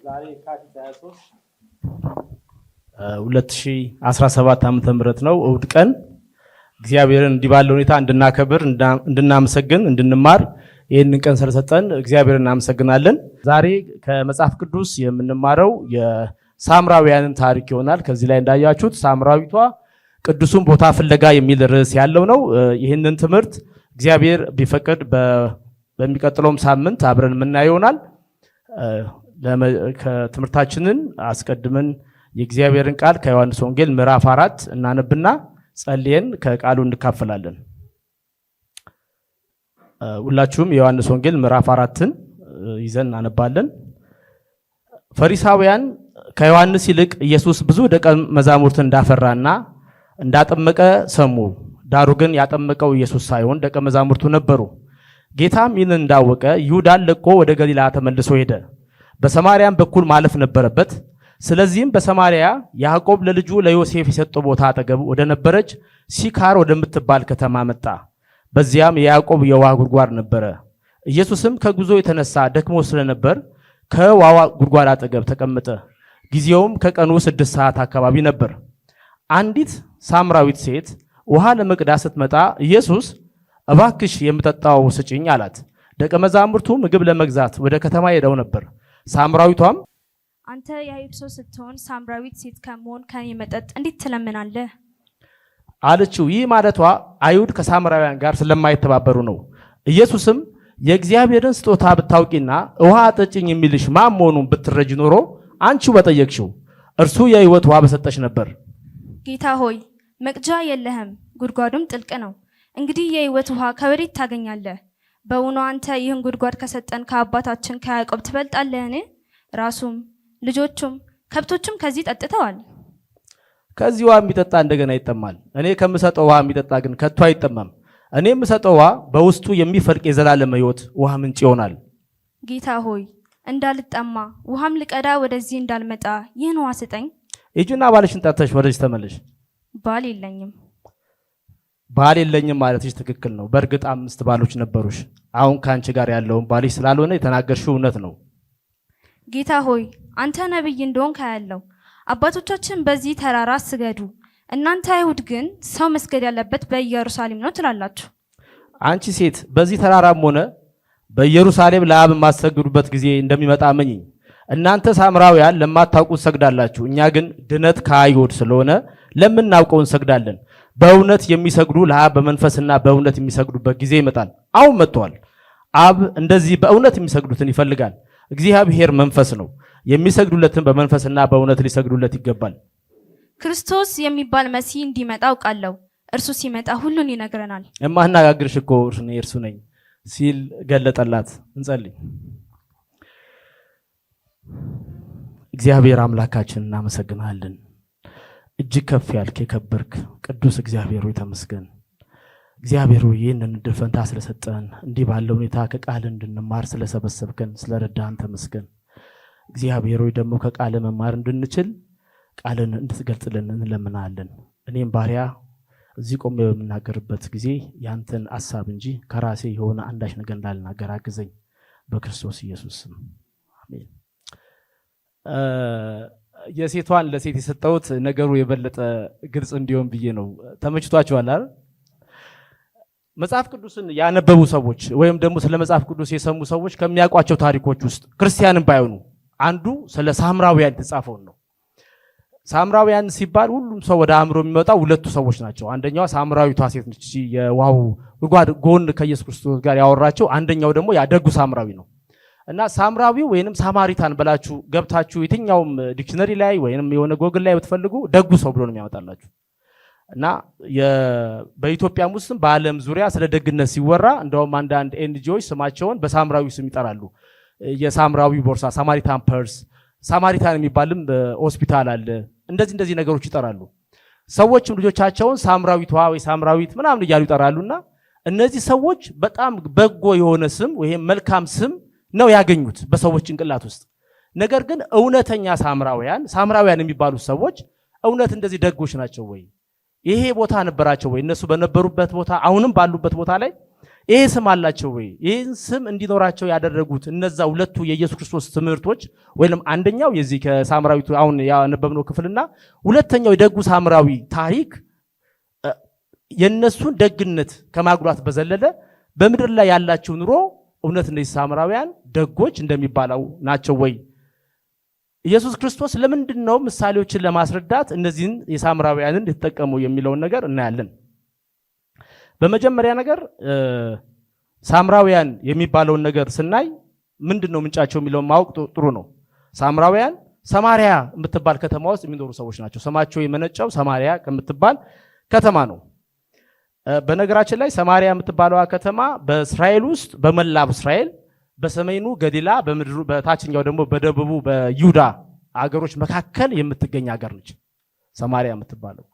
ዛሬ የካቲት 23 2017 ዓመተ ምህረት ነው። እሁድ ቀን እግዚአብሔርን እንዲህ ባለ ሁኔታ እንድናከብር እንድናመሰግን እንድንማር ይህንን ቀን ስለሰጠን እግዚአብሔርን እናመሰግናለን። ዛሬ ከመጽሐፍ ቅዱስ የምንማረው የሳምራውያንን ታሪክ ይሆናል። ከዚህ ላይ እንዳያችሁት ሳምራዊቷ ቅዱሱን ቦታ ፍለጋ የሚል ርዕስ ያለው ነው። ይህንን ትምህርት እግዚአብሔር ቢፈቅድ በሚቀጥለውም ሳምንት አብረን የምናየው ይሆናል። ከትምህርታችንን አስቀድመን የእግዚአብሔርን ቃል ከዮሐንስ ወንጌል ምዕራፍ 4 እናነብና ጸልየን ከቃሉ እንካፈላለን። ሁላችሁም የዮሐንስ ወንጌል ምዕራፍ 4ን ይዘን እናነባለን። ፈሪሳውያን ከዮሐንስ ይልቅ ኢየሱስ ብዙ ደቀ መዛሙርት እንዳፈራና እንዳጠመቀ ሰሙ። ዳሩ ግን ያጠመቀው ኢየሱስ ሳይሆን ደቀ መዛሙርቱ ነበሩ። ጌታም ይህን እንዳወቀ ይሁዳን ለቆ ወደ ገሊላ ተመልሶ ሄደ። በሰማርያም በኩል ማለፍ ነበረበት። ስለዚህም በሰማርያ ያዕቆብ ለልጁ ለዮሴፍ የሰጠው ቦታ አጠገብ ወደ ነበረች ሲካር ወደምትባል ከተማ መጣ። በዚያም የያዕቆብ የውሃ ጉድጓድ ነበረ። ኢየሱስም ከጉዞ የተነሳ ደክሞ ስለነበር ከውሃ ጉድጓድ አጠገብ ተቀመጠ። ጊዜውም ከቀኑ 6 ሰዓት አካባቢ ነበር። አንዲት ሳምራዊት ሴት ውሃ ለመቅዳት ስትመጣ ኢየሱስ እባክሽ የምጠጣው ስጪኝ አላት። ደቀ መዛሙርቱ ምግብ ለመግዛት ወደ ከተማ ሄደው ነበር። ሳምራዊቷም አንተ የአይሁድ ሰው ስትሆን ሳምራዊት ሴት ከመሆን ከኔ መጠጥ እንዴት ትለምናለህ አለችው። ይህ ማለቷ አይሁድ ከሳምራውያን ጋር ስለማይተባበሩ ነው። ኢየሱስም የእግዚአብሔርን ስጦታ ብታውቂና ውሃ አጠጭኝ የሚልሽ ማን መሆኑን ብትረጂ ኖሮ አንቺው በጠየቅሽው እርሱ የሕይወት ውሃ በሰጠሽ ነበር። ጌታ ሆይ መቅጃ የለህም፣ ጉድጓዱም ጥልቅ ነው። እንግዲህ የሕይወት ውሃ ከወዴት ታገኛለህ? በእውኑ አንተ ይህን ጉድጓድ ከሰጠን ከአባታችን ከያዕቆብ ትበልጣለህን? ራሱም ልጆቹም ከብቶቹም ከዚህ ጠጥተዋል። ከዚህ ውሃ የሚጠጣ እንደገና ይጠማል። እኔ ከምሰጠው ውሃ የሚጠጣ ግን ከቶ አይጠማም። እኔ የምሰጠው ውሃ በውስጡ የሚፈልቅ የዘላለም ሕይወት ውሃ ምንጭ ይሆናል። ጌታ ሆይ እንዳልጠማ ውሃም ልቀዳ ወደዚህ እንዳልመጣ ይህን ውሃ ስጠኝ። ሂጂና ባልሽን ጠርተሽ ወደዚህ ተመለሽ። ባል የለኝም። ባል የለኝም ማለትሽ ትክክል ነው። በእርግጥ 5 ባሎች ነበሩሽ። አሁን ከአንቺ ጋር ያለውን ባልሽ ስላልሆነ የተናገርሽው እውነት ነው። ጌታ ሆይ አንተ ነቢይ እንደሆንክ አያለሁ። አባቶቻችን በዚህ ተራራ ስገዱ፣ እናንተ አይሁድ ግን ሰው መስገድ ያለበት በኢየሩሳሌም ነው ትላላችሁ። አንቺ ሴት በዚህ ተራራም ሆነ በኢየሩሳሌም ለአብ የማትሰግዱበት ጊዜ እንደሚመጣ እመኚኝ። እናንተ ሳምራውያን ለማታውቁት ሰግዳላችሁ፣ እኛ ግን ድነት ከአይሁድ ስለሆነ ለምናውቀው እንሰግዳለን። በእውነት የሚሰግዱ ለአብ በመንፈስና በእውነት የሚሰግዱበት ጊዜ ይመጣል፣ አሁን መጥቷል። አብ እንደዚህ በእውነት የሚሰግዱትን ይፈልጋል። እግዚአብሔር መንፈስ ነው፣ የሚሰግዱለትን በመንፈስና በእውነት ሊሰግዱለት ይገባል። ክርስቶስ የሚባል መሲህ እንዲመጣ አውቃለሁ። እርሱ ሲመጣ ሁሉን ይነግረናል። የማናጋግርሽ እኮ እርሱ ነኝ ሲል ገለጠላት። እንጸልይ። እግዚአብሔር አምላካችን እናመሰግናለን። እጅግ ከፍ ያልክ የከበርክ ቅዱስ እግዚአብሔር ሆይ ተመስገን። እግዚአብሔር ሆይ ይህንን ዕድል ፈንታ ስለሰጠን እንዲህ ባለ ሁኔታ ከቃል እንድንማር ስለሰበሰብከን ስለረዳን ተመስገን። እግዚአብሔር ሆይ ደግሞ ከቃል መማር እንድንችል ቃልን እንድትገልጽልን እንለምናለን። እኔም ባሪያ እዚህ ቆሜ በምናገርበት ጊዜ ያንተን ሐሳብ እንጂ ከራሴ የሆነ አንዳች ነገር እንዳልናገር አግዘኝ፣ በክርስቶስ ኢየሱስ ስም አሜን። የሴቷን ለሴት የሰጠሁት ነገሩ የበለጠ ግልጽ እንዲሆን ብዬ ነው። ተመችቷችኋል አይደል? መጽሐፍ ቅዱስን ያነበቡ ሰዎች ወይም ደግሞ ስለ መጽሐፍ ቅዱስ የሰሙ ሰዎች ከሚያውቋቸው ታሪኮች ውስጥ ክርስቲያንም ባይሆኑ አንዱ ስለ ሳምራውያን የተጻፈው ነው። ሳምራውያን ሲባል ሁሉም ሰው ወደ አእምሮ የሚመጣው ሁለቱ ሰዎች ናቸው። አንደኛዋ ሳምራዊቷ ሴት ነች፣ የውሃው ጉድጓድ ጎን ከኢየሱስ ክርስቶስ ጋር ያወራቸው። አንደኛው ደግሞ ያደጉ ሳምራዊ ነው። እና ሳምራዊው ወይንም ሳማሪታን ብላችሁ ገብታችሁ የትኛውም ዲክሽነሪ ላይ ወይንም የሆነ ጎግል ላይ ብትፈልጉ ደጉ ሰው ብሎ ነው የሚያወጣላችሁ። እና በኢትዮጵያም ውስጥ በዓለም ዙሪያ ስለ ደግነት ሲወራ እንደውም አንዳንድ ኤንጂኦዎች ስማቸውን በሳምራዊ ስም ይጠራሉ። የሳምራዊ ቦርሳ፣ ሳማሪታን ፐርስ፣ ሳማሪታን የሚባልም ሆስፒታል አለ። እንደዚህ ነገሮች ይጠራሉ። ሰዎችም ልጆቻቸውን ሳምራዊቷ ወይ ሳምራዊት ምናምን እያሉ ይጠራሉና እነዚህ ሰዎች በጣም በጎ የሆነ ስም ወይም መልካም ስም ነው ያገኙት በሰዎች ጭንቅላት ውስጥ። ነገር ግን እውነተኛ ሳምራውያን የሚባሉት ሰዎች እውነት እንደዚህ ደጎች ናቸው ወይ? ይሄ ቦታ ነበራቸው ወይ? እነሱ በነበሩበት ቦታ አሁንም ባሉበት ቦታ ላይ ይሄ ስም አላቸው ወይ? ይህን ስም እንዲኖራቸው ያደረጉት እነዛ ሁለቱ የኢየሱስ ክርስቶስ ትምህርቶች ወይንም አንደኛው የዚህ ከሳምራዊቱ አሁን ያነበብነው ክፍልና ሁለተኛው የደጉ ሳምራዊ ታሪክ የነሱን ደግነት ከማጉላት በዘለለ በምድር ላይ ያላቸው ኑሮ እውነት እነዚህ ሳምራውያን ደጎች እንደሚባለው ናቸው ወይ? ኢየሱስ ክርስቶስ ለምንድን ነው ምሳሌዎችን ለማስረዳት እነዚህን የሳምራውያንን የተጠቀመው የሚለውን ነገር እናያለን። በመጀመሪያ ነገር ሳምራውያን የሚባለውን ነገር ስናይ ምንድነው ምንጫቸው የሚለውን ማወቅ ጥሩ ነው። ሳምራውያን ሰማሪያ የምትባል ከተማ ውስጥ የሚኖሩ ሰዎች ናቸው። ስማቸው የመነጨው ሰማሪያ ከምትባል ከተማ ነው። በነገራችን ላይ ሰማሪያ የምትባለዋ ከተማ በእስራኤል ውስጥ በመላው እስራኤል በሰሜኑ ገሊላ በታችኛው ደግሞ በደቡቡ በይሁዳ አገሮች መካከል የምትገኝ ሀገር ነች ሰማሪያ የምትባለው።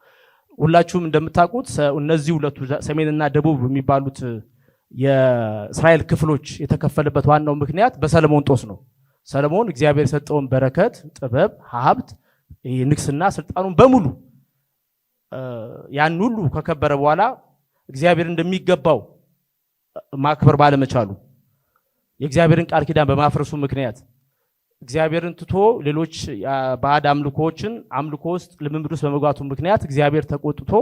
ሁላችሁም እንደምታውቁት እነዚህ ሁለቱ ሰሜንና ደቡብ የሚባሉት የእስራኤል ክፍሎች የተከፈለበት ዋናው ምክንያት በሰለሞን ጦስ ነው። ሰለሞን እግዚአብሔር የሰጠውን በረከት፣ ጥበብ፣ ሀብት፣ ንግስና፣ ስልጣኑን በሙሉ ያን ሁሉ ከከበረ በኋላ እግዚአብሔር እንደሚገባው ማክበር ባለመቻሉ የእግዚአብሔርን ቃል ኪዳን በማፍረሱ ምክንያት እግዚአብሔርን ትቶ ሌሎች ባዕድ አምልኮ ውስጥ ልምምድ ውስጥ በመግባቱ ምክንያት እግዚአብሔር ተቆጥቶ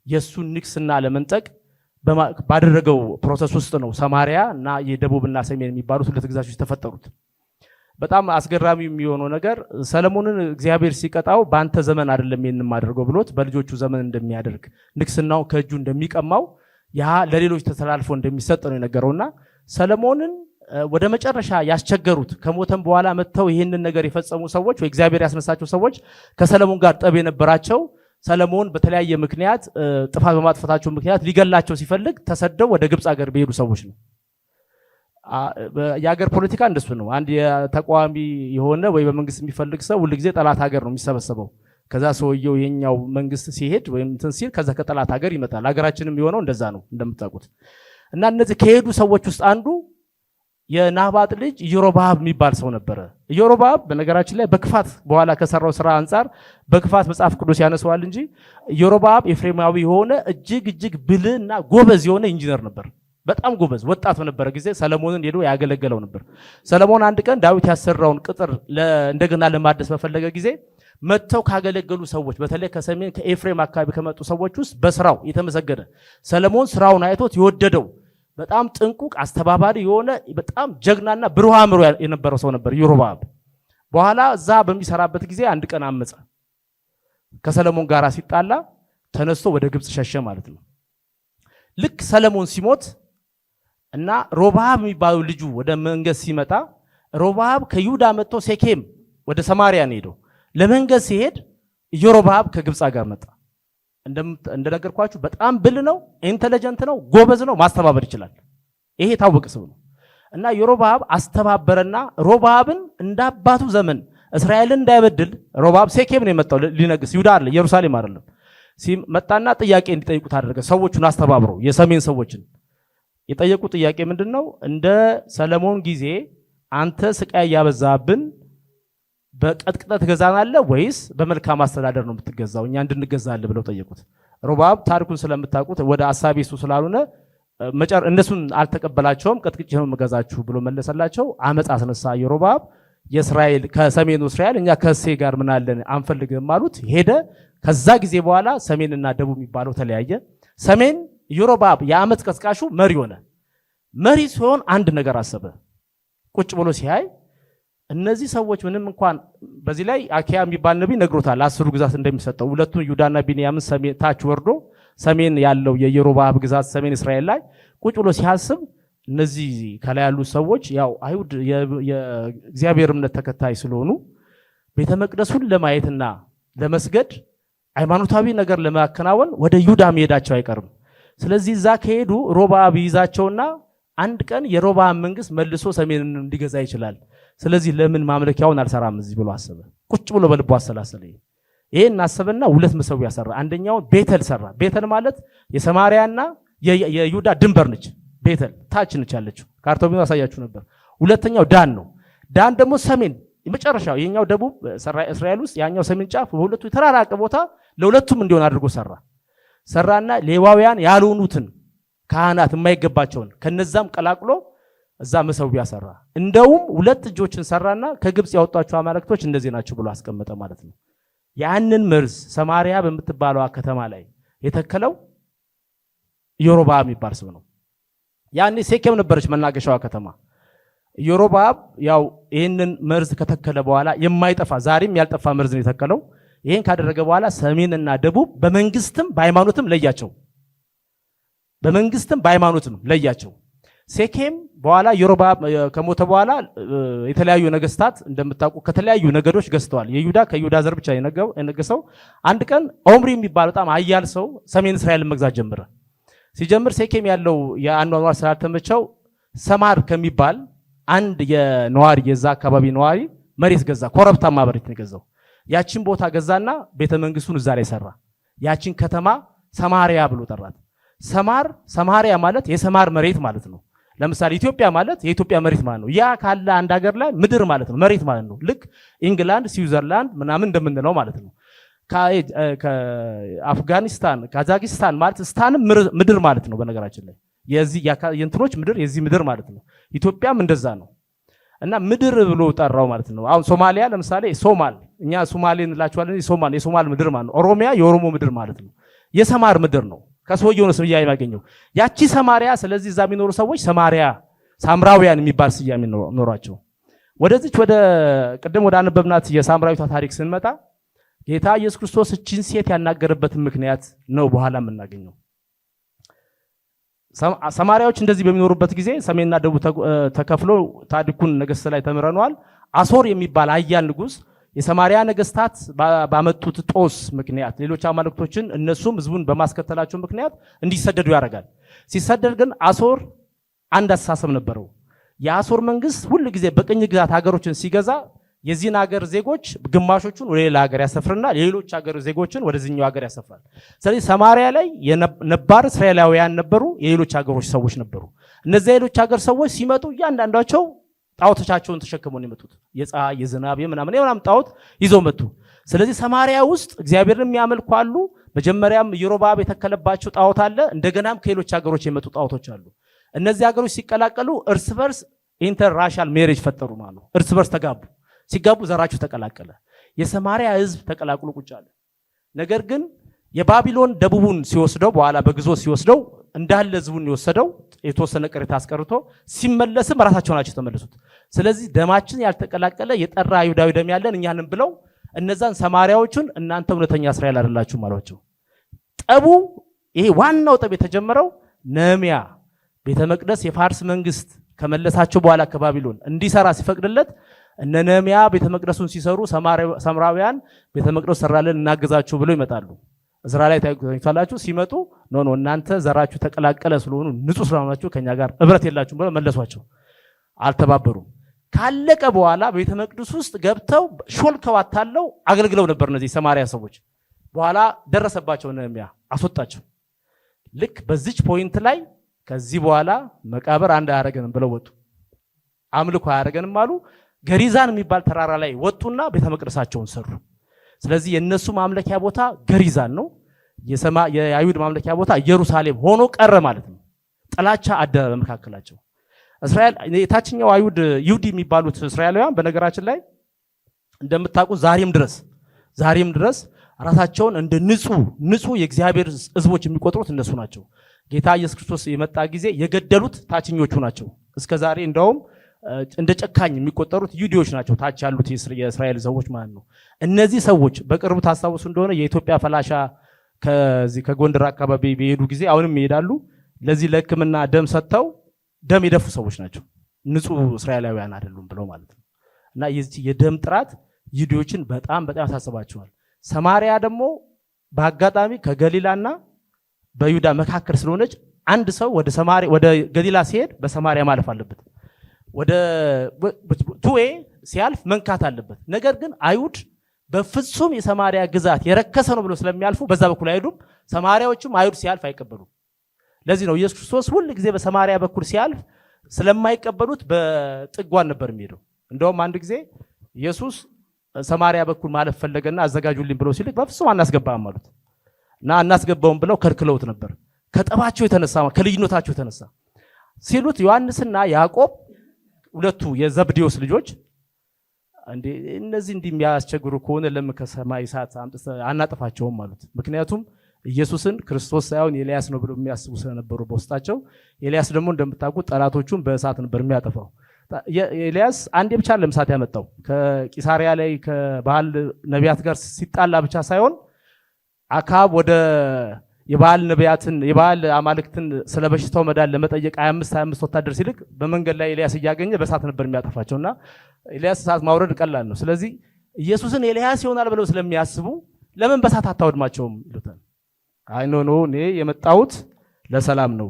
የሱን ንግስና ለመንጠቅ ባደረገው ፕሮሰስ ውስጥ ነው ሰማሪያ እና የደቡብና ሰሜን የሚባሉት ሁለት ግዛቶች ተፈጠሩት። በጣም አስገራሚ የሚሆነው ነገር ሰለሞንን እግዚአብሔር ሲቀጣው በአንተ ዘመን አይደለም ይሄንን ማድረገው ብሎት በልጆቹ ዘመን እንደሚያደርግ ንግስናው ከእጁ እንደሚቀማው ያ ለሌሎች ተተላልፎ እንደሚሰጥ ነው የነገረውና ሰለሞንን ወደ መጨረሻ ያስቸገሩት ከሞተም በኋላ መተው ይሄንን ነገር የፈጸሙ ሰዎች ወይ እግዚአብሔር ያስነሳቸው ሰዎች ከሰለሞን ጋር ጠብ የነበራቸው ሰለሞን በተለያየ ምክንያት ጥፋት በማጥፋታቸው ምክንያት ሊገላቸው ሲፈልግ ተሰደው ወደ ግብጽ ሀገር በሄዱ ሰዎች ነው። የሀገር ፖለቲካ እንደሱ ነው። አንድ የተቋሚ የሆነ ወይ በመንግስት የሚፈልግ ሰው ሁሉ ጊዜ ጠላት ሀገር ነው የሚሰበሰበው። ከዛ ሰውየው የኛው መንግስት ሲሄድ ወይም እንትን ሲል ከዛ ከጠላት ሀገር ይመጣል። ሀገራችንም የሆነው እንደዛ ነው እንደምታውቁት። እና እነዚህ ከሄዱ ሰዎች ውስጥ አንዱ የናባጥ ልጅ ኢዮሮብዓም የሚባል ሰው ነበረ። ኢዮሮብዓም በነገራችን ላይ በክፋት በኋላ ከሰራው ስራ አንፃር በክፋት መጽሐፍ ቅዱስ ያነሰዋል እንጂ ኢዮሮብዓም ኤፍሬማዊ የሆነ እጅግ ብልህና ጎበዝ የሆነ ኢንጂነር ነበር። በጣም ጎበዝ ወጣት በነበረ ጊዜ ሰለሞንን ሄዶ ያገለገለው ነበር። ሰለሞን አንድ ቀን ዳዊት ያሰራውን ቅጥር እንደገና ለማደስ በፈለገ ጊዜ መተው ካገለገሉ ሰዎች በተለይ ከሰሜን ከኤፍሬም አካባቢ ከመጡ ሰዎች ውስጥ በስራው የተመሰገነ ሰለሞን ስራውን አይቶት የወደደው በጣም ጥንቁቅ አስተባባሪ የሆነ በጣም ጀግናና ብሩህ አእምሮ የነበረው ሰው ነበር ኢዮሮብዓም። በኋላ እዛ በሚሰራበት ጊዜ አንድ ቀን አመፀ። ከሰለሞን ጋር ሲጣላ ተነስቶ ወደ ግብጽ ሸሸ ማለት ነው። ልክ ሰለሞን ሲሞት እና ሮብዓም የሚባለው ልጁ ወደ መንገስ ሲመጣ ሮብዓም ከይሁዳ መጥቶ ሴኬም ወደ ሰማሪያ ነው ሄደው ለመንገስ ሲሄድ ኢዮሮብዓም ከግብጽ ጋር መጣ። እንደነገርኳችሁ በጣም ብል ነው፣ ኢንተለጀንት ነው፣ ጎበዝ ነው፣ ማስተባበር ይችላል። ይሄ ታወቀ ሰው ነው። እና ኢዮሮብዓም አስተባበረና ሮብዓምን እንዳባቱ ዘመን እስራኤልን እንዳይበድል ሮብዓም ሴኬም ነው የመጣው ሊነግስ ይሁዳ አይደለም ኢየሩሳሌም አይደለም። መጣና ጥያቄ እንዲጠይቁት አደረገ። ሰዎቹን አስተባብረው የሰሜን ሰዎችን የጠየቁ ጥያቄ ምንድነው? እንደ ሰለሞን ጊዜ አንተ ስቃይ ያበዛብን በቀጥቅጠት ትገዛናለህ ወይስ በመልካም አስተዳደር ነው የምትገዛው እኛ እንድንገዛለን ብለው ጠየቁት። ሮብዓም ታሪኩን ስለምታውቁት ወደ አሳቢ እሱ ስላልሆነ እነሱን አልተቀበላቸውም። ቀጥቅጬ ነው የምገዛችሁ ብሎ መለሰላቸው። አመጽ አስነሳ ኢዮሮብዓም። የእስራኤል ከሰሜኑ እስራኤል እኛ ከእሴ ጋር ምን አለን አንፈልግም አሉት። ሄደ። ከዛ ጊዜ በኋላ ሰሜንና ደቡብ የሚባለው ተለያየ። ሰሜን ኢዮሮብዓም የአመጽ ቀስቃሹ መሪ ሆነ። መሪ ሲሆን አንድ ነገር አሰበ። ቁጭ ብሎ ሲያይ እነዚህ ሰዎች ምንም እንኳን በዚህ ላይ አኪያ የሚባል ነብይ ነግሮታል 10 ግዛት እንደሚሰጠው ሁለቱን ይሁዳና ቢንያምን ሰሜን ታች ወርዶ ሰሜን ያለው የኢዮሮብዓም ግዛት ሰሜን እስራኤል ላይ ቁጭ ብሎ ሲያስብ እነዚህ ከላይ ያሉ ሰዎች ያው አይሁድ የእግዚአብሔር እምነት ተከታይ ስለሆኑ ቤተ መቅደሱን ለማየትና ለመስገድ ሃይማኖታዊ ነገር ለማከናወን ወደ ይሁዳ መሄዳቸው አይቀርም። ስለዚህ እዛ ከሄዱ ሮብዓም ይዛቸውና አንድ ቀን የሮብዓም መንግስት መልሶ ሰሜንን እንዲገዛ ይችላል። ስለዚህ ለምን ማምለኪያውን አልሰራም እዚህ ብሎ አሰበ። ቁጭ ብሎ በልቡ አሰላሰለ። ይሄን አሰበና ሁለት መሰዊያ ሰራ። አንደኛው ቤተል ሰራ። ቤተል ማለት የሰማሪያና የይሁዳ ድንበር ነች። ቤተል ታች ነች ያለችው። ካርታው አሳያችሁ ነበር። ሁለተኛው ዳን ነው። ዳን ደግሞ ሰሜን የመጨረሻው የኛው ደቡብ እስራኤል ውስጥ ያኛው ሰሜን ጫፍ በሁለቱ የተራራቀ ቦታ ለሁለቱም እንዲሆን አድርጎ ሰራና ሌዋውያን ያልሆኑትን ካህናት የማይገባቸውን ከነዛም ቀላቅሎ እዛ መሰዊያ ሰራ። እንደውም 2 እጆችን ሰራና ከግብጽ ያወጣቸው አማልክቶች እንደዚህ ናቸው ብሎ አስቀመጠ ማለት ነው። ያንን መርዝ ሰማሪያ በምትባለው ከተማ ላይ የተከለው ኢዮሮብዓም የሚባል ሰው ነው። ያኔ ሴኬም ነበረች መናገሻዋ ከተማ። ኢዮሮብዓም ያው ይህንን መርዝ ከተከለ በኋላ የማይጠፋ ዛሬም ያልጠፋ መርዝ ነው የተከለው። ይህን ካደረገ በኋላ ሰሜንና ደቡብ በመንግስትም በሃይማኖትም ለያቸው። በመንግስትም በሃይማኖትም ለያቸው። ሴኬም በኋላ ኢዮሮብዓም ከሞተ በኋላ የተለያዩ ነገስታት እንደምታውቁ ከተለያዩ ነገዶች ገዝተዋል። ከይሁዳ ዘር ብቻ የነገሰው አንድ ቀን ኦምሪ የሚባል በጣም ኃያል ሰው ሰሜን እስራኤልን መግዛት ጀመረ። ሲጀምር ሴኬም ያለው የአኗኗር ስላልተመቸው ሰማር ከሚባል አንድ የዛ አካባቢ ነዋሪ መሬት ገዛ። ኮረብታማ መሬት ነው የገዛው። ያቺን ቦታ ገዛና ቤተመንግስቱን እዛ ላይ ሰራ። ያቺን ከተማ ሰማሪያ ብሎ ጠራት። ሰማሪያ ማለት የሰማር መሬት ማለት ነው። ለምሳሌ ኢትዮጵያ ማለት የኢትዮጵያ መሬት ማለት ነው። ያ ካለ አንድ ሀገር ላይ ምድር ማለት ነው፣ መሬት ማለት ነው። ልክ ኢንግላንድ፣ ስዊዘርላንድ ምናምን እንደምንለው ማለት ነው። ከአፍጋኒስታን፣ ካዛኪስታን ማለት ስታንም ምድር ማለት ነው። በነገራችን ላይ የዚህ የእንትኖች ምድር የዚህ ምድር ማለት ነው። ኢትዮጵያም እንደዛ ነው። እና ምድር ብሎ ጠራው ማለት ነው። አሁን ሶማሊያ ለምሳሌ ሶማል፣ እኛ ሶማሌ እንላቸዋለን። የሶማል ምድር ማለት ነው። ኦሮሚያ የኦሮሞ ምድር ማለት ነው። የሰማር ምድር ነው። ከሰውየው ነው ስያሜ ያገኘው ያቺ ሰማሪያ። ስለዚህ እዛ የሚኖሩ ሰዎች ሳምራውያን የሚባል ስያሜ ኖሯቸው። ወደዚች ወደ ቅድም ወደ አነበብናት የሳምራዊቷ ታሪክ ስንመጣ ጌታ ኢየሱስ ክርስቶስ እቺን ሴት ያናገረበትን ምክንያት ነው በኋላ የምናገኘው። ሰማሪያዎች እንደዚህ በሚኖሩበት ጊዜ ሰሜንና ደቡብ ተከፍሎ ታሪኩን ነገሥት ላይ ተምረነዋል። አሶር የሚባል ኃያል ንጉስ የሰማሪያ ነገስታት ባመጡት ጦስ ምክንያት ሌሎች አማልክቶችን እነሱም ህዝቡን በማስከተላቸው ምክንያት እንዲሰደዱ ያደርጋል። ሲሰደድ ግን አሶር አንድ አስተሳሰብ ነበረው። የአሶር መንግስት ሁሉ ጊዜ በቅኝ ግዛት ሀገሮችን ሲገዛ የዚህን ሀገር ዜጎች ግማሾቹን ወደ ሌላ ሀገር ያሰፍርና የሌሎች ሀገር ዜጎችን ወደዚህኛው ሀገር ያሰፍራል። ስለዚህ ሰማሪያ ላይ የነባር እስራኤላውያን ነበሩ፣ የሌሎች ሀገሮች ሰዎች ነበሩ። እነዚያ የሌሎች ሀገር ሰዎች ሲመጡ እያንዳንዳቸው ጣዖቶቻቸውን ተሸክመው ነው የመጡት። የፀሐይ የዝናብ ምናምን ጣዖት ይዘው መጡ። ስለዚህ ሰማሪያ ውስጥ እግዚአብሔርን የሚያመልኩ አሉ። መጀመሪያም ኢዮሮብዓም የተከለባቸው ጣዖት አለ። እንደገናም ከሌሎች ሀገሮች የመጡ ጣዖቶች አሉ። እነዚህ ሀገሮች ሲቀላቀሉ እርስ በርስ ኢንተርራሻል ሜሬጅ ፈጠሩ ማለት ነው። እርስ በርስ ተጋቡ። ሲጋቡ ዘራቸው ተቀላቀለ። የሰማሪያ ህዝብ ተቀላቅሎ ቁጭ አለ። ነገር ግን የባቢሎን ደቡቡን ሲወስደው በኋላ በግዞት ሲወስደው እንዳለ ህዝቡን የወሰደው የተወሰነ ቅሬታ አስቀርቶ ሲመለስም ራሳቸው ናቸው ተመለሱት። ስለዚህ ደማችን ያልተቀላቀለ የጠራ አይሁዳዊ ደም ያለን እኛንም ብለው እነዛን ሰማሪያዎቹን እናንተ እውነተኛ እስራኤል አይደላችሁም አሏቸው። ጠቡ ይሄ ዋናው ጠብ የተጀመረው ነህምያ ቤተ መቅደስ የፋርስ መንግስት ከመለሳቸው በኋላ ከባቢሎን እንዲሰራ ሲፈቅድለት እነ ነህምያ ቤተ መቅደሱን ሲሰሩ ሰማራውያን ቤተ መቅደስ ሰራለን እናገዛችሁ ብለው ይመጣሉ። እዝራ ላይ ታይቷላችሁ። ሲመጡ ኖ እናንተ ዘራችሁ ተቀላቀለ ስለሆኑ ንጹህ ስለሆናችሁ ከኛ ጋር ህብረት የላችሁም ብለው መለሷቸው። አልተባበሩም። ካለቀ በኋላ ቤተ መቅደስ ውስጥ ገብተው ሾልከው አታለው አገልግለው ነበር እነዚህ ሰማሪያ ሰዎች። በኋላ ደረሰባቸው፣ ነህምያ አስወጣቸው። ልክ በዚች ፖይንት ላይ ከዚህ በኋላ መቃብር አንድ አያረገንም ብለው ወጡ። አምልኮ አያረገንም አሉ። ገሪዛን የሚባል ተራራ ላይ ወጡና ቤተ መቅደሳቸውን ሰሩ። ስለዚህ የነሱ ማምለኪያ ቦታ ገሪዛን ነው። የአይሁድ ማምለኪያ ቦታ ኢየሩሳሌም ሆኖ ቀረ ማለት ነው። ጥላቻ አደረ በመካከላቸው። እስራኤል የታችኛው ይሁዲ የሚባሉት እስራኤላውያን በነገራችን ላይ እንደምታውቁ ዛሬም ድረስ ራሳቸውን እንደ ንጹህ የእግዚአብሔር ሕዝቦች የሚቆጥሩት እነሱ ናቸው። ጌታ ኢየሱስ ክርስቶስ የመጣ ጊዜ የገደሉት ታችኞቹ ናቸው። እስከዛሬ እንደውም እንደ ጨካኝ የሚቆጠሩት ይሁዲዎች ናቸው፣ ታች ያሉት የእስራኤል ሰዎች ማለት ነው። እነዚህ ሰዎች በቅርቡ ታስታውሱ እንደሆነ የኢትዮጵያ ፈላሻ ከጎንደር አካባቢ በሄዱ ጊዜ አሁንም ይሄዳሉ። ለዚህ ለሕክምና ደም ሰጥተው ደም የደፉ ሰዎች ናቸው። ንጹህ እስራኤላውያን አይደሉም ብለው ማለት ነው። እና የደም ጥራት ይሁዲዎችን በጣም ያሳስባቸዋል። ሰማሪያ ደግሞ በአጋጣሚ ከገሊላና በይሁዳ መካከል ስለሆነች አንድ ሰው ወደ ገሊላ ሲሄድ በሰማሪያ ማለፍ አለበት። ወደ ቱዌ ሲያልፍ መንካት አለበት። ነገር ግን አይሁድ በፍጹም የሰማሪያ ግዛት የረከሰ ነው ብሎ ስለሚያልፉ በዛ በኩል አይሄዱም። ሰማሪያዎችም አይሁድ ሲያልፍ አይቀበሉም። ለዚህ ነው ኢየሱስ ክርስቶስ ሁሉ ጊዜ በሰማሪያ በኩል ሲያልፍ ስለማይቀበሉት በጥጓን ነበር የሚሄደው። እንደውም አንድ ጊዜ ኢየሱስ ሰማሪያ በኩል ማለፍ ፈለገና አዘጋጁልኝ ብለው ሲልክ በፍጹም አናስገባም አሉት እና አናስገባውም ብለው ከልክለውት ነበር። ከጠባቸው የተነሳ ከልዩነታቸው የተነሳ ሲሉት ዮሐንስና ያዕቆብ ሁለቱ የዘብዴዎስ ልጆች እንዴ እነዚህ እንደሚያስቸግሩ ከሆነ ለምን ከሰማይ እሳት አናጠፋቸውም ማለት። ምክንያቱም ኢየሱስን ክርስቶስ ሳይሆን ኤልያስ ነው ብለው የሚያስቡ ስለነበሩ በውስጣቸው። ኤልያስ ደግሞ እንደምታውቁት ጠላቶቹን በእሳት ነበር የሚያጠፋው። ኤልያስ አንዴ ብቻ ለምሳት ያመጣው ከቂሳሪያ ላይ ከባል ነቢያት ጋር ሲጣላ ብቻ ሳይሆን አካብ ወደ የባል ነቢያትን የባል አማልክትን ስለበሽታው መዳን ለመጠየቅ 25 ወታደር ሲልክ በመንገድ ላይ ኤልያስ እያገኘ በእሳት ነበር የሚያጠፋቸውና ኤልያስ እሳት ማውረድ ቀላል ነው። ስለዚህ ኢየሱስን ኤልያስ ይሆናል ብለው ስለሚያስቡ ለምን በእሳት አታወድማቸውም ይሉታል። አይ ኖ እኔ የመጣሁት ለሰላም ነው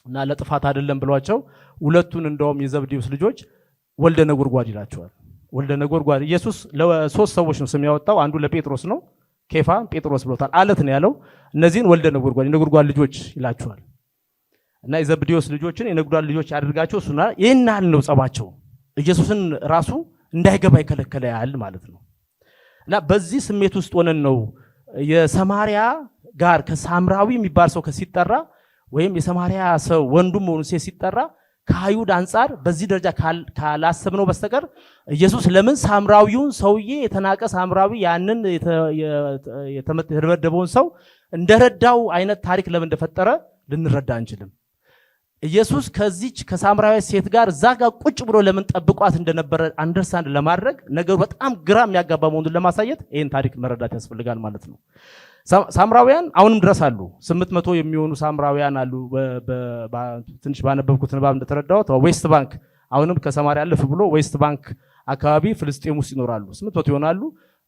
እና ለጥፋት አይደለም ብሏቸው ሁለቱን እንደውም የዘብዴዎስ ልጆች ወልደ ነጎድጓድ ይላቸዋል። ወልደ ነጎድጓድ ኢየሱስ ለሶስት ሰዎች ነው ስም ያወጣው። አንዱ ለጴጥሮስ ነው፣ ኬፋ ጴጥሮስ ብሎታል። አለት ነው ያለው። እነዚህን ወልደ ነጎድጓድ የነጎድጓድ ልጆች ይላቸዋል። እና የዘብዴዎስ ልጆችን የነጎድጓድ ልጆች ያደርጋቸው እሱና ይህን ያህል ነው ጸባቸው። ኢየሱስን ራሱ እንዳይገባ ይከለከለ ያህል ማለት ነው። እና በዚህ ስሜት ውስጥ ሆነን ነው የሰማሪያ ጋር ከሳምራዊ የሚባል ሰው ሲጠራ ወይም የሰማሪያ ሰው ወንዱም ሆኖ ሲጠራ ከአይሁድ አንፃር በዚህ ደረጃ ካላሰብነው በስተቀር ኢየሱስ ለምን ሳምራዊውን ሰውዬ የተናቀ ሳምራዊ ያንን የተደበደበውን ሰው እንደረዳው አይነት ታሪክ ለምን እንደፈጠረ ልንረዳ አንችልም። ኢየሱስ ከዚች ከሳምራዊ ሴት ጋር እዛ ጋር ቁጭ ብሎ ለምን ጠብቋት እንደነበረ አንደርስታንድ ለማድረግ ነገሩ በጣም ግራ የሚያጋባ መሆኑን ለማሳየት ይህን ታሪክ መረዳት ያስፈልጋል ማለት ነው። ሳምራውያን አሁንም ድረስ አሉ። 800 የሚሆኑ ሳምራውያን አሉ። ትንሽ ባነበብኩት ንባብ እንደተረዳሁት ዌስት ባንክ አሁንም ከሰማሪያ አለፍ ብሎ ዌስት ባንክ አካባቢ ፍልስጤም ውስጥ ይኖራሉ። 800 ይሆናሉ።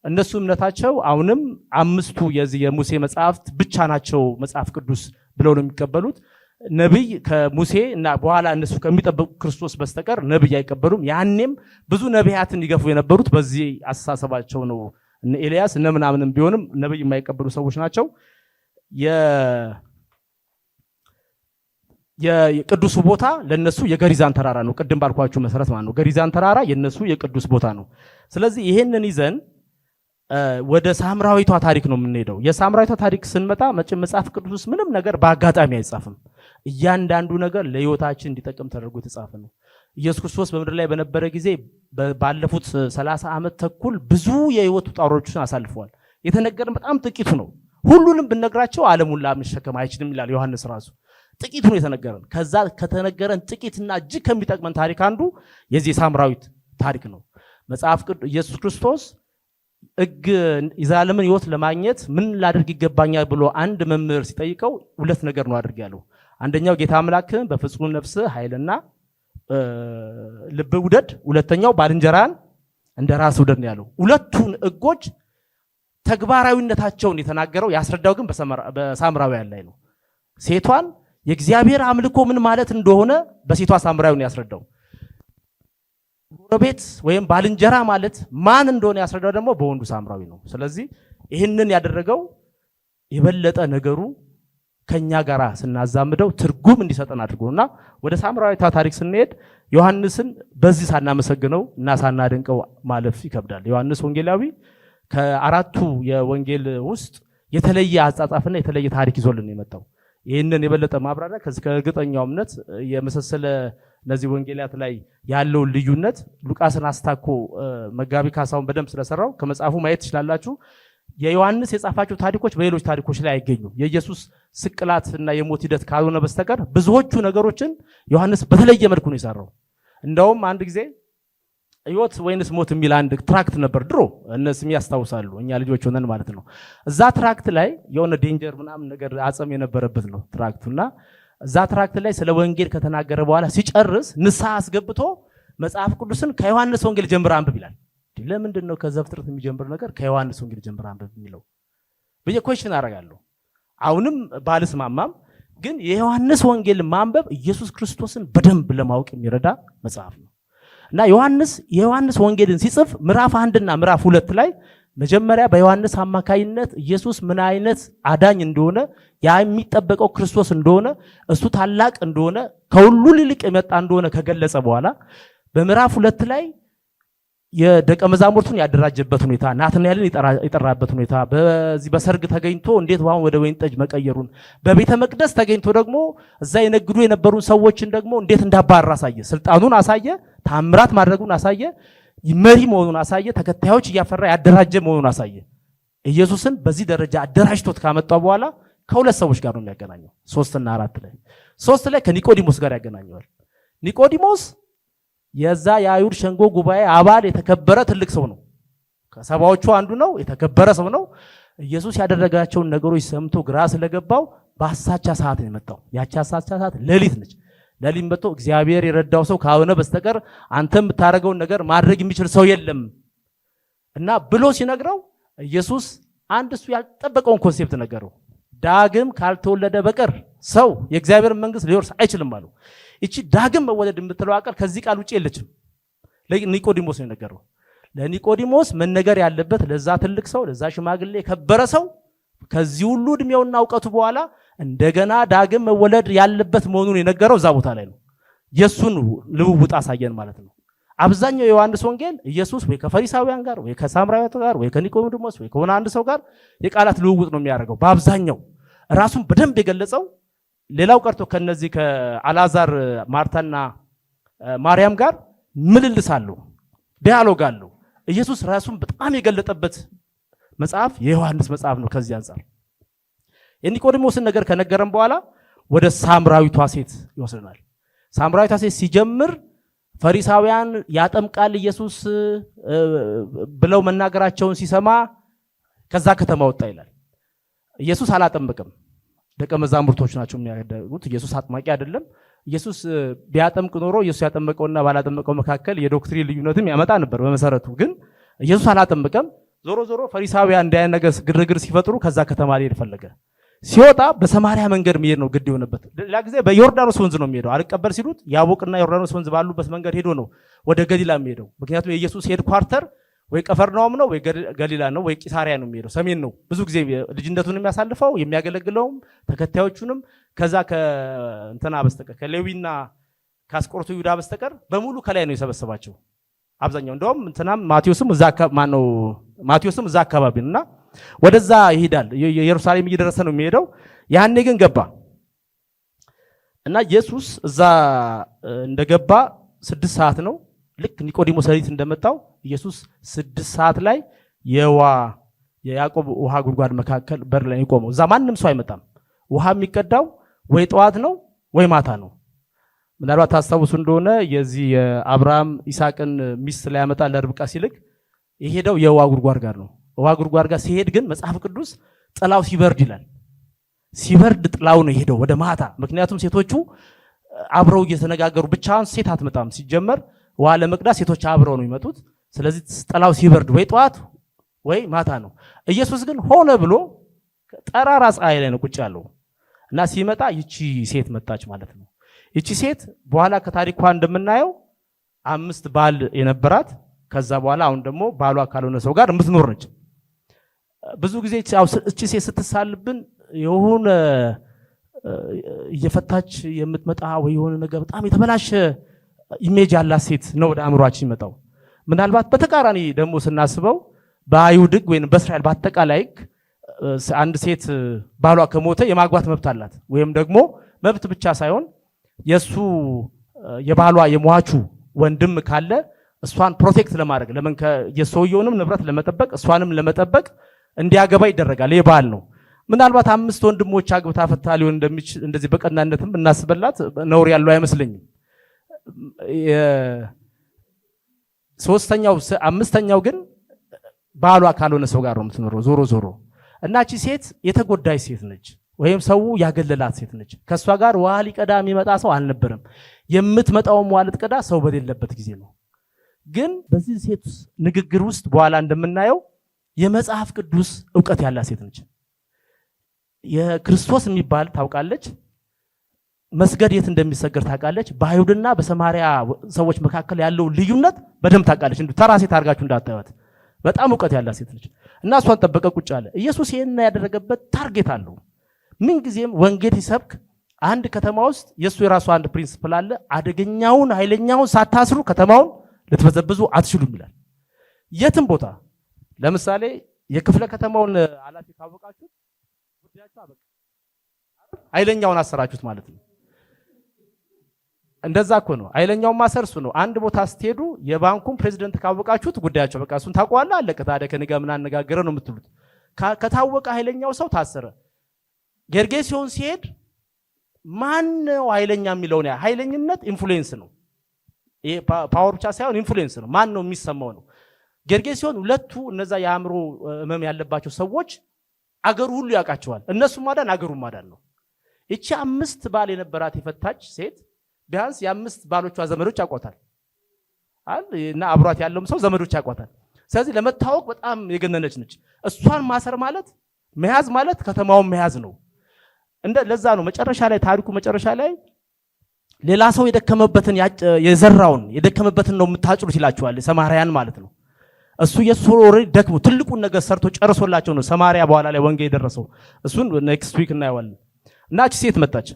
እነሱ እምነታቸው አሁንም 5ቱ የዚህ የሙሴ መጽሐፍት ብቻ ናቸው መጽሐፍ ቅዱስ ብለው ነው የሚቀበሉት። ነብይ ከሙሴ እና በኋላ እነሱ ከሚጠብቁ ክርስቶስ በስተቀር ነብይ አይቀበሉም። ያኔም ብዙ ነቢያትን ይገፉ የነበሩት በዚህ አስተሳሰባቸው ነው። እነ ኤልያስ እነ ምናምንም ቢሆንም ነብይ የማይቀበሉ ሰዎች ናቸው። የቅዱሱ ቦታ ለነሱ የገሪዛን ተራራ ነው። ቅድም ባልኳችሁ መሰረት ማለት ነው። ገሪዛን ተራራ የነሱ የቅዱስ ቦታ ነው። ስለዚህ ይሄንን ይዘን ወደ ሳምራዊቷ ታሪክ ነው የምንሄደው። የሳምራዊቷ ታሪክ ስንመጣ መጽሐፍ ቅዱስ ምንም ነገር በአጋጣሚ አይጻፍም። እያንዳንዱ ነገር ለህይወታችን እንዲጠቅም ተደርጎ የተጻፈ ነው። ኢየሱስ ክርስቶስ በምድር ላይ በነበረ ጊዜ ባለፉት 30 ዓመት ተኩል ብዙ የህይወት ውጣ ውረዶችን አሳልፈዋል። የተነገረን በጣም ጥቂቱ ነው። ሁሉንም ብንነግራቸው ዓለሙን ለመሸከም አይችልም ይላል ዮሐንስ ራሱ። ጥቂቱ ነው የተነገረን። ከዛ ከተነገረን ጥቂትና እጅግ ከሚጠቅመን ታሪክ አንዱ የዚህ ሳምራዊት ታሪክ ነው። መጽሐፍ ቅዱስ ኢየሱስ ክርስቶስ የዘላለምን ህይወት ለማግኘት ምን ላድርግ ይገባኛል ብሎ አንድ መምህር ሲጠይቀው ሁለት ነገር ነው አድርግ ያለው። አንደኛው ጌታ አምላክህን በፍጹም ነፍስህ ኃይልና ልብ ውደድ፣ ሁለተኛው ባልንጀራን እንደ ራስ ውደድ ነው ያለው። ሁለቱን ህጎች ተግባራዊነታቸውን የተናገረው ያስረዳው ግን በሳምራውያን ላይ ነው። ሴቷን የእግዚአብሔር አምልኮ ምን ማለት እንደሆነ በሴቷ ሳምራዊውን ያስረዳው። ጎረቤት ወይም ባልንጀራ ማለት ማን እንደሆነ ያስረዳው ደግሞ በወንዱ ሳምራዊ ነው። ስለዚህ ይህንን ያደረገው የበለጠ ነገሩ ከኛ ጋራ ስናዛምደው ትርጉም እንዲሰጠን አድርጎና ወደ ሳምራዊቷ ታሪክ ስንሄድ ዮሐንስን በዚህ ሳናመሰግነው እና ሳናደንቀው ማለፍ ይከብዳል። ዮሐንስ ወንጌላዊ ከአራቱ የወንጌል ውስጥ የተለየ አጻጻፍና የተለየ ታሪክ ይዞልን የመጣው። ይህንን የበለጠ ማብራሪያ ከዚህ ከእርግጠኛው እምነት የመሰሰለ እነዚህ ወንጌላት ላይ ያለውን ልዩነት ሉቃስን አስታኮ መጋቢ ካሳውን በደንብ ስለሰራው ከመጽሐፉ ማየት ትችላላችሁ። የዮሐንስ የጻፋቸው ታሪኮች በሌሎች ታሪኮች ላይ አይገኙም። የኢየሱስ ስቅላትና የሞት ሂደት ካልሆነ በስተቀር ብዙዎቹ ነገሮችን ዮሐንስ በተለየ መልኩ ነው የሰራው። እንደውም አንድ ጊዜ ሕይወት ወይንስ ሞት የሚል አንድ ትራክት ነበር ድሮ፣ እነሱም ያስታውሳሉ፣ እኛ ልጆች ሆነን ማለት ነው። እዛ ትራክት ላይ የሆነ ዴንጀር ምናምን ነገር አጸም የነበረበት ነው ትራክቱና እዛ ትራክት ላይ ስለ ወንጌል ከተናገረ በኋላ ሲጨርስ ንስሐ አስገብቶ መጽሐፍ ቅዱስን ከዮሐንስ ወንጌል ጀምር አንብብ ይላል። ለምንድን ነው ከዘፍጥረት የሚጀምር ነገር ከዮሐንስ ወንጌል ጀምር አንብብ የሚለው ብዬ ኮሽን አደርጋለሁ። አሁንም ባልስማማም ግን የዮሐንስ ወንጌል ማንበብ ኢየሱስ ክርስቶስን በደንብ ለማወቅ የሚረዳ መጽሐፍ ነው እና የዮሐንስ ወንጌልን ሲጽፍ ምዕራፍ 1 እና ምዕራፍ 2 ላይ መጀመሪያ በዮሐንስ አማካይነት ኢየሱስ ምን አይነት አዳኝ እንደሆነ ያ የሚጠበቀው ክርስቶስ እንደሆነ እሱ ታላቅ እንደሆነ ከሁሉ ይልቅ የመጣ እንደሆነ ከገለጸ በኋላ በምዕራፍ 2 ላይ የደቀ መዛሙርቱን ያደራጀበት ሁኔታ፣ ናትናኤልን የጠራበት ሁኔታ፣ በዚህ በሰርግ ተገኝቶ እንዴት ውሃውን ወደ ወይን ጠጅ መቀየሩን፣ በቤተ መቅደስ ተገኝቶ ደግሞ እዛ የነግዱ የነበሩ ሰዎችን ደግሞ እንዴት እንዳባረረ አሳየ። ስልጣኑን አሳየ፣ ታምራት ማድረጉን አሳየ፣ መሪ መሆኑን አሳየ፣ ተከታዮች እያፈራ ያደራጀ መሆኑን አሳየ። ኢየሱስን በዚህ ደረጃ አደራጅቶት ካመጣው በኋላ ከሁለት ሰዎች ጋር ነው የሚያገናኘው። 3 እና 4 ላይ 3 ላይ ከኒቆዲሞስ ጋር ያገናኘዋል። ኒቆዲሞስ የዛ የአይሁድ ሸንጎ ጉባኤ አባል የተከበረ ትልቅ ሰው ነው። ከሰባዎቹ አንዱ ነው። የተከበረ ሰው ነው። ኢየሱስ ያደረጋቸውን ነገሮች ሰምቶ ግራ ስለገባው በአሳቻ ሰዓት ነው የመጣው። ያቺ አሳቻ ሰዓት ሌሊት ነች። ሌሊት መጥቶ እግዚአብሔር የረዳው ሰው ካልሆነ በስተቀር አንተ የምታደርገውን ነገር ማድረግ የሚችል ሰው የለም እና ብሎ ሲነግረው ኢየሱስ አንድ እሱ ያልጠበቀውን ኮንሴፕት ነገረው። ዳግም ካልተወለደ በቀር ሰው የእግዚአብሔር መንግስት ሊወርስ አይችልም አለው። እቺ ዳግም መወለድ የምትለው ቃል ከዚህ ቃል ውጪ የለችም። ለኒቆዲሞስ ነው የነገረው። ለኒቆዲሞስ መነገር ያለበት ለዛ ትልቅ ሰው፣ ለዛ ሽማግሌ የከበረ ሰው ከዚህ ሁሉ እድሜውና እውቀቱ በኋላ እንደገና ዳግም መወለድ ያለበት መሆኑን የነገረው እዛ ቦታ ላይ ነው። የሱን ልውውጥ አሳየን ማለት ነው። አብዛኛው የዮሐንስ ወንጌል ኢየሱስ ወይ ከፈሪሳውያን ጋር ወይ ከሳምራዊት ጋር ወይ ከኒቆዲሞስ ወይ ከሆነ አንድ ሰው ጋር የቃላት ልውውጥ ነው የሚያደርገው። በአብዛኛው ራሱን በደንብ የገለጸው ሌላው ቀርቶ ከነዚህ ከአላዛር ማርታና ማርያም ጋር ምልልስ አለው፣ ዲያሎግ አለው። ኢየሱስ ራሱን በጣም የገለጠበት መጽሐፍ የዮሐንስ መጽሐፍ ነው። ከዚህ አንፃር የኒቆዲሞስን ነገር ከነገረን በኋላ ወደ ሳምራዊቷ ሴት ይወስደናል። ሳምራዊቷ ሴት ሲጀምር ፈሪሳውያን ያጠምቃል ኢየሱስ ብለው መናገራቸውን ሲሰማ ከዛ ከተማ ወጣ ይላል። ኢየሱስ አላጠምቅም፣ ደቀ መዛሙርቶች ናቸው የሚያደርጉት። ኢየሱስ አጥማቂ አይደለም። ኢየሱስ ቢያጠምቅ ኖሮ ኢየሱስ ያጠመቀውና ባላጠመቀው መካከል የዶክትሪን ልዩነትም ያመጣ ነበር በመሰረቱ። ግን ኢየሱስ አላጠምቅም። ዞሮ ዞሮ ፈሪሳውያን እንዳያነገስ ግርግር ሲፈጥሩ ከዛ ከተማ ሊሄድ ፈለገ። ሲወጣ በሰማሪያ መንገድ መሄድ ነው ግድ የሆነበት። ሌላ ጊዜ በዮርዳኖስ ወንዝ ነው የሚሄደው። አልቀበል ሲሉት ያቦቅና ዮርዳኖስ ወንዝ ባሉበት መንገድ ሄዶ ነው ወደ ገሊላ የሚሄደው። ምክንያቱም የኢየሱስ ሄድ ኳርተር ወይ ቀፈርናሆም ነው ወይ ገሊላ ነው ወይ ቂሳሪያ ነው የሚሄደው። ሰሜን ነው ብዙ ጊዜ ልጅነቱን የሚያሳልፈው የሚያገለግለውም ተከታዮቹንም ከዛ ከእንትና በስተቀር ከሌዊና ከአስቆሮቱ ይሁዳ በስተቀር በሙሉ ከላይ ነው የሰበሰባቸው አብዛኛው። እንደውም እንትናም ማቴዎስም እዛ አካባቢ ነውና ወደዛ ይሄዳል። ኢየሩሳሌም እየደረሰ ነው የሚሄደው። ያኔ ግን ገባ እና ኢየሱስ እዛ እንደገባ 6 ሰዓት ነው። ልክ ኒቆዲሞስ ሌሊት እንደመጣው ኢየሱስ 6 ሰዓት ላይ የያዕቆብ ውሃ ጉድጓድ መካከል በር ላይ ይቆመው። እዛ ማንም ሰው አይመጣም። ውሃ የሚቀዳው ወይ ጠዋት ነው ወይ ማታ ነው። ምናልባት ታስታውሱ እንደሆነ የዚህ የአብርሃም ይስሐቅን ሚስት ላይ ያመጣ ለርብቃ ሲልክ የሄደው የውሃ ጉድጓድ ጋር ነው። ውሃ ጉድጓድ ጋር ሲሄድ ግን መጽሐፍ ቅዱስ ጥላው ሲበርድ ይላል። ሲበርድ ጥላው ነው የሄደው ወደ ማታ። ምክንያቱም ሴቶቹ አብረው እየተነጋገሩ ብቻውን ሴት አትመጣም። ሲጀመር ውሃ ለመቅዳት ሴቶች አብረው ነው የሚመጡት። ስለዚህ ጥላው ሲበርድ ወይ ጠዋት ወይ ማታ ነው። ኢየሱስ ግን ሆነ ብሎ ጠራራ ፀሐይ ላይ ነው ቁጭ ያለው እና ሲመጣ ይቺ ሴት መጣች ማለት ነው። ይቺ ሴት በኋላ ከታሪኳ እንደምናየው 5 ባል የነበራት ከዛ በኋላ አሁን ደግሞ ባሏ ካልሆነ ሰው ጋር የምትኖር ነች። ብዙ ጊዜ እቺ ሴት ስትሳልብን የሆነ እየፈታች የምትመጣ ወይ የሆነ ነገር በጣም የተበላሸ ኢሜጅ ያላት ሴት ነው ወደ አእምሯችን ይመጣው። ምናልባት በተቃራኒ ደግሞ ስናስበው በአይሁድ ሕግ ወይም በእስራኤል በአጠቃላይ አንድ ሴት ባሏ ከሞተ የማግባት መብት አላት። ወይም ደግሞ መብት ብቻ ሳይሆን የሱ የባሏ የሟቹ ወንድም ካለ እሷን ፕሮቴክት ለማድረግ ለምን የሰውየውንም ንብረት ለመጠበቅ እሷንም ለመጠበቅ እንዲያገባ ይደረጋል። ይህ ባህል ነው። ምናልባት 5 ወንድሞች አግብታ ፈታ ሊሆን እንደሚችል እንደዚህ በቀናነትም እናስበላት ነውር ያለው አይመስለኝም። አምስተኛው ግን ባሏ ካልሆነ ሰው ጋር ነው የምትኖረው ዞሮ ዞሮ እና እቺ ሴት የተጎዳች ሴት ነች፣ ወይም ሰው ያገለላት ሴት ነች። ከሷ ጋር ውሃ ሊቀዳ የሚመጣ ሰው አልነበረም። የምትመጣውም ውሃ ልትቀዳ ሰው በሌለበት ጊዜ ነው። ግን በዚህ ሴት ንግግር ውስጥ በኋላ እንደምናየው የመጽሐፍ ቅዱስ ዕውቀት ያላት ሴት ነች። የክርስቶስ የሚባል ታውቃለች። መስገድ የት እንደሚሰገድ ታውቃለች። በአይሁድና በሰማሪያ ሰዎች መካከል ያለው ልዩነት በደንብ ታውቃለች። እንዴ ተራ ሴት አድርጋችሁ እንዳታዩት። በጣም ዕውቀት ያላት ሴት ነች እና እሷን ጠበቀ ቁጭ አለ። ኢየሱስ ይሄን ያደረገበት ታርጌት አለው። ምን ጊዜም ወንጌል ሲሰብክ አንድ ከተማ ውስጥ የሱ የራሱ አንድ ፕሪንሲፕል አለ። አደገኛውን ኃይለኛውን ሳታስሩ ከተማውን ልትበዘብዙ አትችሉም ይላል። የትም ቦታ ለምሳሌ የክፍለ ከተማውን ኃላፊ ካወቃችሁት ጉዳያችሁ አበቃ። ኃይለኛውን አሰራችሁት ማለት ነው። እንደዛ እኮ ነው። ኃይለኛውን ማሰር እሱ ነው። አንድ ቦታ ስትሄዱ የባንኩን ፕሬዚደንት ካወቃችሁት ጉዳያቸው በቃ እሱን ታውቀዋለህ፣ አለቀ። ታዲያ ከኔ ጋር ምን አነጋገረ ነው የምትሉት። ከታወቀ ኃይለኛው ሰው ታሰረ። ጌርጌሲዮን ሲሄድ ማን ነው ኃይለኛ የሚለው ነው። ኃይለኝነት ኢንፍሉዌንስ ነው። ይሄ ፓወር ብቻ ሳይሆን ኢንፍሉዌንስ ነው። ማን ነው የሚሰማው ነው። ጌርጌሲዮን ሁለቱ እነዛ የአእምሮ ህመም ያለባቸው ሰዎች አገሩ ሁሉ ያውቃቸዋል። እነሱ ማዳን አገሩን ማዳን ነው። እቺ 5 ባል የነበራት የፈታች ሴት ቢያንስ የ5 ባሎቿ ዘመዶች ያውቋታል እና አብሯት ያለውም ሰው ዘመዶች ያውቋታል። ስለዚህ ለመታወቅ በጣም የገነነች ነች። እሷን ማሰር ማለት መያዝ ማለት ከተማውን መያዝ ነው። ለዛ ነው መጨረሻ ላይ ታሪኩ መጨረሻ ላይ ሌላ ሰው የደከመበትን የዘራውን የደከመበትን ነው የምታጭሩት ይላቸዋል። ሰማርያን ማለት ነው። እሱ ኢየሱስ ኦልሬዲ ደክሞ ትልቁን ነገር ሰርቶ ጨርሶላቸው ነው ሰማርያ በኋላ ላይ ወንጌል የደረሰው። እሱን ኔክስት ዊክ እናየዋለን። እና እቺ ሴት መጣች።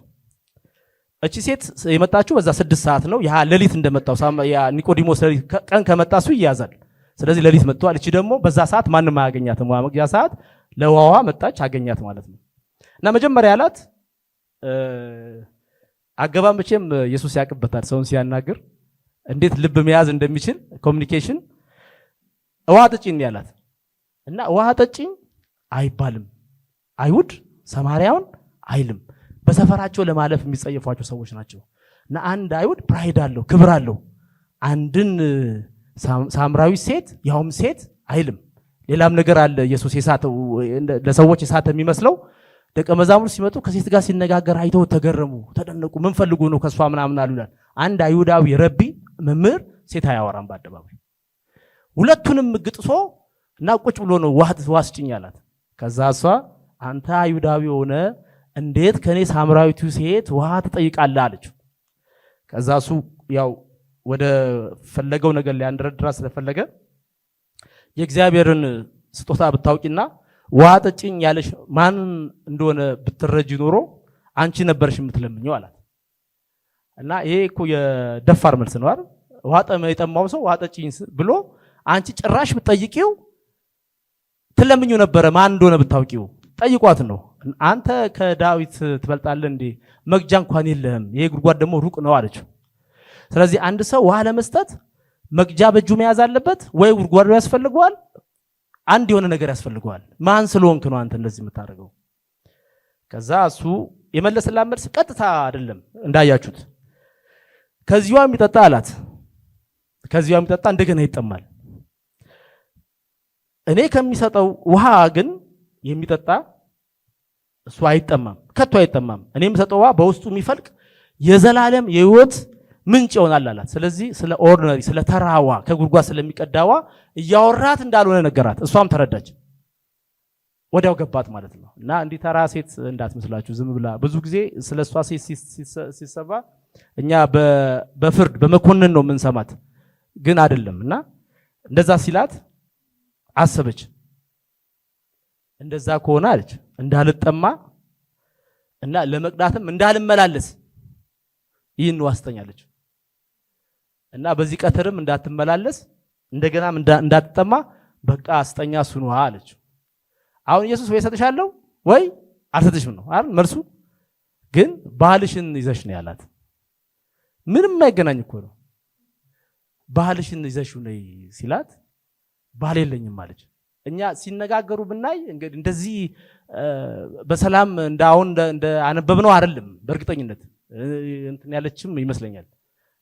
እቺ ሴት የመጣችው በዛ 6 ሰዓት ነው። ያ ሌሊት እንደመጣው ያ ኒቆዲሞስ ሌሊት ቀን ከመጣ እሱ ይያዛል። ስለዚህ ሌሊት መጥቷል። እቺ ደግሞ በዛ ሰዓት ማንንም አያገኛትም። ያ ሰዓት ለዋዋ መጣች አገኛት ማለት ነው። እና መጀመሪያ ያላት አገባም መቼም ኢየሱስ ያቅበታል ሰውን ሲያናግር እንዴት ልብ መያዝ እንደሚችል ኮሚኒኬሽን። ውሃ ጠጪኝ ያላት እና ውሃ ጠጪኝ አይባልም። አይሁድ ሰማርያውን አይልም። በሰፈራቸው ለማለፍ የሚጸየፏቸው ሰዎች ናቸው። እና አንድ አይሁድ ፕራይድ አለው፣ ክብር አለው። አንድን ሳምራዊ ሴት ያውም ሴት አይልም። ሌላም ነገር አለ። ኢየሱስ የሳተው ለሰዎች የሳተ የሚመስለው ደቀ መዛሙርት ሲመጡ ከሴት ጋር ሲነጋገር አይተው ተገረሙ፣ ተደነቁ። ምን ፈልጉ ነው ከሷ ምናምን አሉ ይላል። አንድ አይሁዳዊ ረቢ መምህር ሴት አያወራም በአደባባይ። ሁለቱንም ግጥሶ እና ቁጭ ብሎ ነው ዋስጭኝ አላት። ከዛ እሷ አንተ አይሁዳዊ ሆነ እንዴት ከኔ ሳምራዊቱ ሴት ውሃ ትጠይቃለህ አለችው። ከዛ እሱ ያው ወደ ፈለገው ነገር ላይ አንድረድራ ስለፈለገ የእግዚአብሔርን ስጦታ ብታውቂና ውሃ ጠጪኝ ያለሽ ማን እንደሆነ ብትረጂ ኖሮ አንቺ ነበርሽ የምትለምኘው አላት። እና ይሄ እኮ የደፋር መልስ ነው አይደል? ውሃ የጠማው ሰው ውሃ ጠጪኝ ብሎ አንቺ ጭራሽ ብትጠይቂው ትለምኙ ነበረ ማን እንደሆነ ብታውቂው። ጠይቋት ነው። አንተ ከዳዊት ትበልጣለህ እንዴ? መግጃ እንኳን የለህም፣ ይሄ ጉድጓድ ደግሞ ሩቅ ነው አለችው። ስለዚህ አንድ ሰው ውሃ ለመስጠት መግጃ በእጁ መያዝ አለበት ወይ ጉድጓዱ ያስፈልገዋል፣ አንድ የሆነ ነገር ያስፈልገዋል። ማን ስለሆንክ ነው አንተ እንደዚህ የምታደርገው? ከዛ እሱ የመለሰላት መልስ ቀጥታ አይደለም እንዳያችሁት። ከዚያው የሚጠጣ አላት። ከዚያው የሚጠጣ እንደገና ይጠማል። እኔ ከሚሰጠው ውሃ ግን የሚጠጣ እሱ አይጠማም፣ ከቶ አይጠማም። እኔ የምሰጠው ውሃ በውስጡ የሚፈልቅ የዘላለም የህይወት ምንጭ ይሆናል አላት። ስለዚህ ስለ ኦርዲነሪ ስለ ተራዋ ከጉድጓድ ስለሚቀዳዋ እያወራት እንዳልሆነ ነገራት። እሷም ተረዳች፣ ወዲያው ገባት ማለት ነው። እና እንዲህ ተራ ሴት እንዳትመስላችሁ ዝም ብላ። ብዙ ጊዜ ስለ እሷ ሴት ሲሰባ እኛ በፍርድ በመኮንን ነው የምንሰማት፣ ግን አይደለም። እና እንደዛ ሲላት አሰበች። እንደዛ ከሆነ አለች እንዳልጠማ እና ለመቅዳትም እንዳልመላለስ ይህን ዋስተኛለች። እና በዚህ ቀትርም እንዳትመላለስ እንደገናም እንዳትጠማ በቃ አስጠኛ እሱን ውሃ አለች። አሁን ኢየሱስ ወይ ሰጥሻለሁ ወይ አልሰጥሽም ነው አይደል መልሱ። ግን ባህልሽን ይዘሽ ነው ያላት። ምንም የማይገናኝ እኮ ነው። ባህልሽን ይዘሽ ነው ሲላት ባህል የለኝም አለች። እኛ ሲነጋገሩ ብናይ እንግዲህ እንደዚህ በሰላም እንዳሁን እንደ አነበብነው አይደለም። በእርግጠኝነት እንትን ያለችም ይመስለኛል።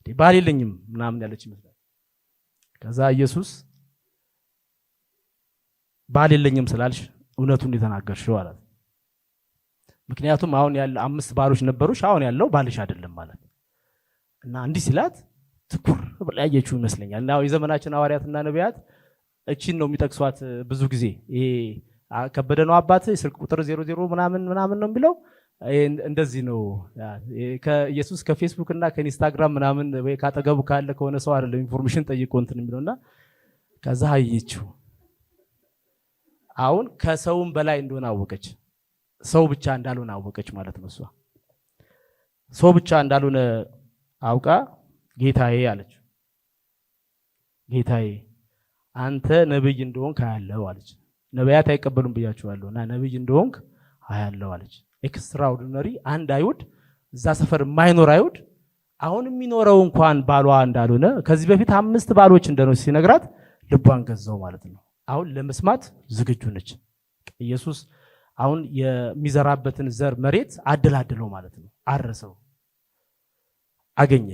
ባህል የለኝም ምናምን ያለች ይመስላል። ከዛ ኢየሱስ ባህል የለኝም ስላልሽ እውነቱን የተናገርሽው አላት። ምክንያቱም አሁን ያለ 5 ባሎች ነበሩሽ፣ አሁን ያለው ባልሽ አይደለም ማለት እና እንዲህ ሲላት ትኩር ብላ ያየችው ይመስለኛል። እና የዘመናችን ሐዋርያትና ነቢያት እቺን ነው የሚጠቅሷት ብዙ ጊዜ። ይሄ ከበደ ነው አባት ስልክ ቁጥር 00 ምናምን ነው የሚለው እንደዚህ ነው። ከኢየሱስ ከፌስቡክ እና ከኢንስታግራም ምናምን ወይ ካጠገቡ ካለ ከሆነ ሰው አይደለም ኢንፎርሜሽን ጠይቆ እንትን የሚለውና ከዛ አየችው። አሁን ከሰውም በላይ እንደሆነ አወቀች። ሰው ብቻ እንዳልሆነ አወቀች ማለት ነው። እሷ ሰው ብቻ እንዳልሆነ አውቃ ጌታዬ አለች። ጌታዬ አንተ ነብይ እንደሆንክ አያለው አለች። ነቢያት አይቀበሉም ብያችኋለሁና ነብይ እንደሆንክ አያለው አለች። ኤክስትራኦርዲነሪ አንድ አይሁድ እዛ ሰፈር የማይኖር አይሁድ አሁን የሚኖረው እንኳን ባሏ እንዳልሆነ ከዚህ በፊት 5 ባሎች እንደሆነ ሲነግራት ልቧን ገዛው ማለት ነው። አሁን ለመስማት ዝግጁ ነች። ኢየሱስ አሁን የሚዘራበትን ዘር መሬት አደላደለው ማለት ነው። አረሰው አገኘ።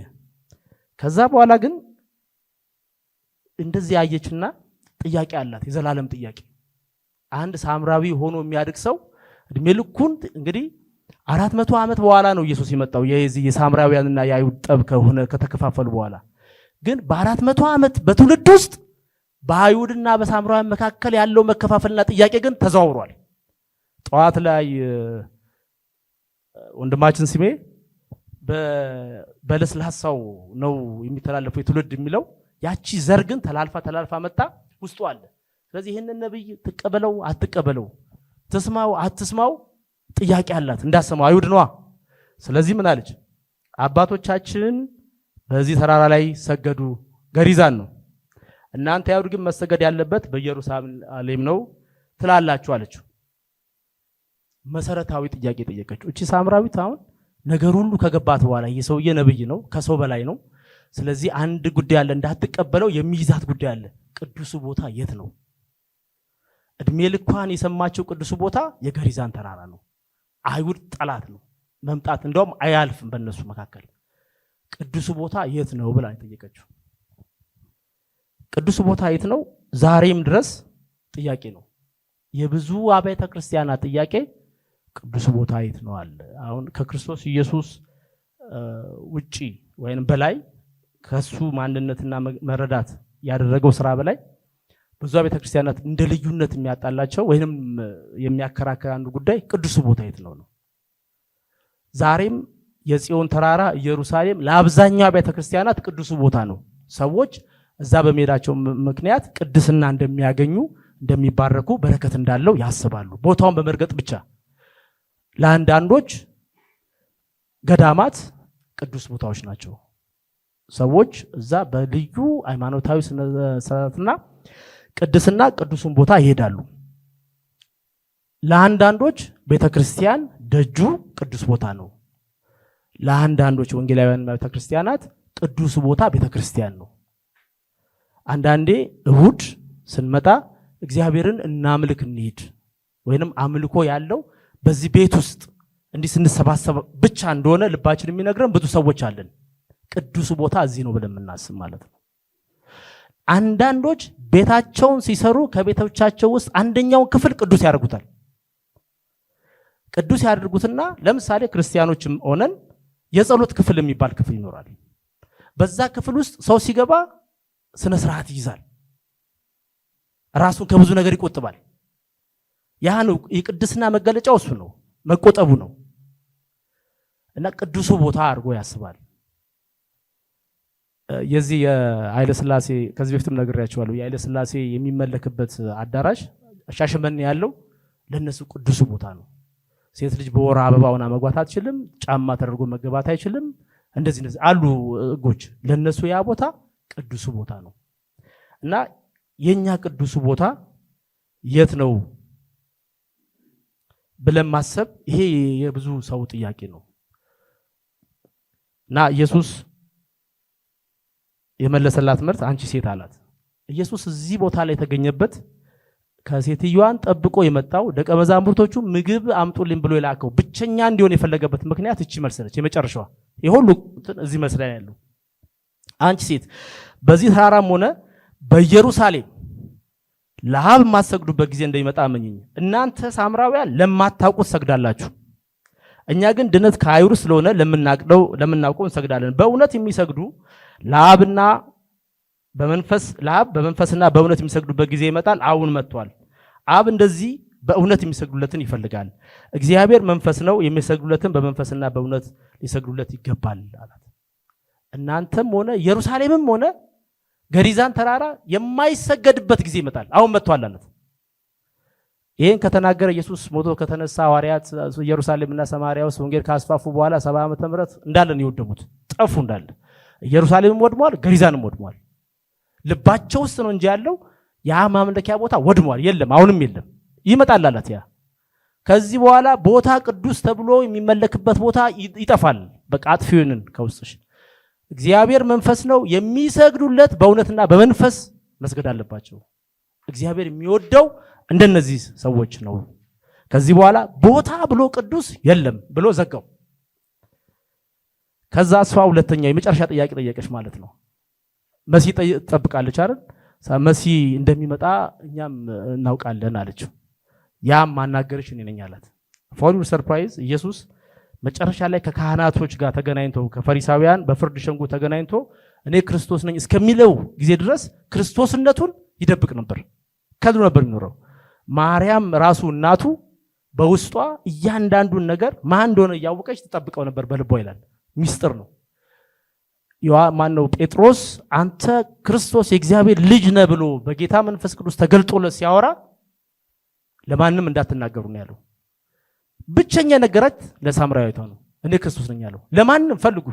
ከዛ በኋላ ግን እንደዚህ አየችና ጥያቄ አላት፣ የዘላለም ጥያቄ። አንድ ሳምራዊ ሆኖ የሚያድግ ሰው እድሜ ልኩን እንግዲህ 400 ዓመት በኋላ ነው ኢየሱስ የመጣው። የዚህ የሳምራውያንና የአይሁድ ጠብ ከሆነ ከተከፋፈሉ በኋላ ግን በ400 ዓመት በትውልድ ውስጥ በአይሁድና በሳምራውያን መካከል ያለው መከፋፈልና ጥያቄ ግን ተዘዋውሯል። ጠዋት ላይ ወንድማችን ስሜ በለስላሳው ነው የሚተላለፈው የትውልድ የሚለው ያቺ ዘር ግን ተላልፋ መጣ ውስጡ አለ። ስለዚህ ይሄንን ነብይ ትቀበለው አትቀበለው፣ ትስማው አትስማው ጥያቄ አላት እንዳሰማው አይሁድ ነዋ። ስለዚህ ምን አለች? አባቶቻችን በዚህ ተራራ ላይ ሰገዱ፣ ገሪዛን ነው። እናንተ አይሁድ ግን መሰገድ ያለበት በኢየሩሳሌም ነው ትላላችሁ አለችው። መሰረታዊ ጥያቄ ጠየቀችው። እቺ ሳምራዊት አሁን ነገር ሁሉ ከገባት በኋላ የሰውዬ ነብይ ነው፣ ከሰው በላይ ነው። ስለዚህ አንድ ጉዳይ አለ እንዳትቀበለው የሚይዛት ጉዳይ አለ። ቅዱሱ ቦታ የት ነው? እድሜ ልኳን የሰማችው ቅዱሱ ቦታ የገሪዛን ተራራ ነው። አይሁድ ጠላት ነው፣ መምጣት እንደውም አያልፍም በእነሱ መካከል። ቅዱሱ ቦታ የት ነው ብላ ጠየቀችው። ቅዱሱ ቦታ የት ነው? ዛሬም ድረስ ጥያቄ ነው። የብዙ አብያተ ክርስቲያናት ጥያቄ ቅዱሱ ቦታ የት ነው አለ። አሁን ከክርስቶስ ኢየሱስ ውጪ ወይንም በላይ ከሱ ማንነትና መረዳት ያደረገው ስራ በላይ ብዙ አብያተ ክርስቲያናት እንደ ልዩነት የሚያጣላቸው ወይንም የሚያከራክር አንዱ ጉዳይ ቅዱሱ ቦታ የት ነው ነው። ዛሬም የጽዮን ተራራ ኢየሩሳሌም ለአብዛኛው አብያተ ክርስቲያናት ቅዱሱ ቦታ ነው። ሰዎች እዛ በመሄዳቸው ምክንያት ቅድስና እንደሚያገኙ፣ እንደሚባረኩ፣ በረከት እንዳለው ያስባሉ ቦታውን በመርገጥ ብቻ። ለአንዳንዶች ገዳማት ቅዱስ ቦታዎች ናቸው። ሰዎች እዛ በልዩ ሃይማኖታዊ ስነስርዓትና ቅድስና ቅዱሱን ቦታ ይሄዳሉ። ለአንዳንዶች ቤተክርስቲያን ደጁ ቅዱስ ቦታ ነው። ለአንዳንዶች ወንጌላውያን ቤተክርስቲያናት ቅዱስ ቦታ ቤተክርስቲያን ነው። አንዳንዴ እሁድ ስንመጣ እግዚአብሔርን እናምልክ እንሂድ ወይንም አምልኮ ያለው በዚህ ቤት ውስጥ እንዲህ ስንሰባሰብ ብቻ እንደሆነ ልባችን የሚነግረን ብዙ ሰዎች አለን። ቅዱስ ቦታ እዚህ ነው ብለን የምናስብ ማለት ነው። አንዳንዶች ቤታቸውን ሲሰሩ ከቤቶቻቸው ውስጥ አንደኛውን ክፍል ቅዱስ ያደርጉታል። ቅዱስ ያደርጉትና ለምሳሌ ክርስቲያኖችም ሆነን የጸሎት ክፍል የሚባል ክፍል ይኖራል። በዛ ክፍል ውስጥ ሰው ሲገባ ስነ ስርዓት ይይዛል፣ ራሱን ከብዙ ነገር ይቆጥባል። ያ ነው የቅድስና መገለጫው፣ እሱ ነው መቆጠቡ ነው። እና ቅዱሱ ቦታ አድርጎ ያስባል። የዚህ የኃይለ ሥላሴ ከዚህ በፊትም ነግሬያቸዋለሁ። የኃይለ ሥላሴ የሚመለክበት አዳራሽ ሻሸመኔ ያለው ለነሱ ቅዱሱ ቦታ ነው። ሴት ልጅ በወር አበባውና መግባት አትችልም፣ ጫማ ተደርጎ መገባት አይችልም። እንደዚህ አሉ ህጎች። ለነሱ ያ ቦታ ቅዱሱ ቦታ ነው። እና የኛ ቅዱሱ ቦታ የት ነው ብለን ማሰብ ይሄ የብዙ ሰው ጥያቄ ነው። እና ኢየሱስ የመለሰላት መልስ አንቺ ሴት አላት። ኢየሱስ እዚህ ቦታ ላይ የተገኘበት ከሴትዮዋን ጠብቆ የመጣው ደቀ መዛሙርቶቹ ምግብ አምጡልኝ ብሎ የላከው ብቸኛ እንዲሆን የፈለገበት ምክንያት እቺ መልስ ነች። የመጨረሻዋ የሁሉ እዚህ መልስ ላይ ያለው አንቺ ሴት በዚህ ተራራም ሆነ በኢየሩሳሌም ለአብ ማሰግዱበት ጊዜ እንደሚመጣ አመኚኝ። እናንተ ሳምራውያን ለማታውቁት ሰግዳላችሁ፣ እኛ ግን ድነት ከአይሁድ ስለሆነ ለምናውቀው እንሰግዳለን። በእውነት የሚሰግዱ ለአብና በመንፈስና በእውነት የሚሰግዱበት ጊዜ ይመጣል፣ አሁን መጥቷል። አብ እንደዚህ በእውነት የሚሰግዱለትን ይፈልጋል። እግዚአብሔር መንፈስ ነው፣ የሚሰግዱለትን በመንፈስና በእውነት ሊሰግዱለት ይገባል አላት። እናንተም ሆነ ኢየሩሳሌምም ሆነ ገሪዛን ተራራ የማይሰገድበት ጊዜ ይመጣል፣ አሁን መጥቷል አላት። ይሄን ከተናገረ ኢየሱስ ሞቶ ከተነሳ ሐዋርያት ኢየሩሳሌምና ሰማርያ ውስጥ ወንጌል ካስፋፉ በኋላ 70 ዓመተ ምህረት እንዳለን ይወደሙት ጠፉ እንዳለ። ኢየሩሳሌምም ወድሟል፣ ገሪዛንም ወድሟል። ልባቸው ውስጥ ነው እንጂ ያለው ያ ማምለኪያ ቦታ ወድሟል፣ የለም፣ አሁንም የለም። ይመጣል አላት። ያ ከዚህ በኋላ ቦታ ቅዱስ ተብሎ የሚመለክበት ቦታ ይጠፋል። በቃ አጥፊውን ከውስጥሽ እግዚአብሔር መንፈስ ነው፣ የሚሰግዱለት በእውነትና በመንፈስ መስገድ አለባቸው። እግዚአብሔር የሚወደው እንደነዚህ ሰዎች ነው። ከዚህ በኋላ ቦታ ብሎ ቅዱስ የለም ብሎ ዘጋው። ከዛ እሷ ሁለተኛ የመጨረሻ ጥያቄ ጠየቀች ማለት ነው። መሲ ትጠብቃለች አይደል? መሲ እንደሚመጣ እኛም እናውቃለን አለችው። ያም ማናገርሽ እኔ ነኝ አላት። ፎር ዩር ሰርፕራይዝ ኢየሱስ መጨረሻ ላይ ከካህናቶች ጋር ተገናኝቶ ከፈሪሳውያን በፍርድ ሸንጎ ተገናኝቶ እኔ ክርስቶስ ነኝ እስከሚለው ጊዜ ድረስ ክርስቶስነቱን ይደብቅ ነበር። ከዱ ነበር የሚኖረው። ማርያም ራሱ እናቱ በውስጧ እያንዳንዱን ነገር ማን እንደሆነ እያወቀች ተጠብቀው ነበር በልቧ ይላል። ሚስጥር ነው። ማነው ጴጥሮስ አንተ ክርስቶስ የእግዚአብሔር ልጅ ነህ ብሎ በጌታ መንፈስ ቅዱስ ተገልጦለት ሲያወራ ለማንም እንዳትናገሩ ነው ያለው። ብቸኛ ነገራት ለሳምራዊቷ ነው። እኔ ክርስቶስ ነኝ ያለው። ለማንም ፈልጉ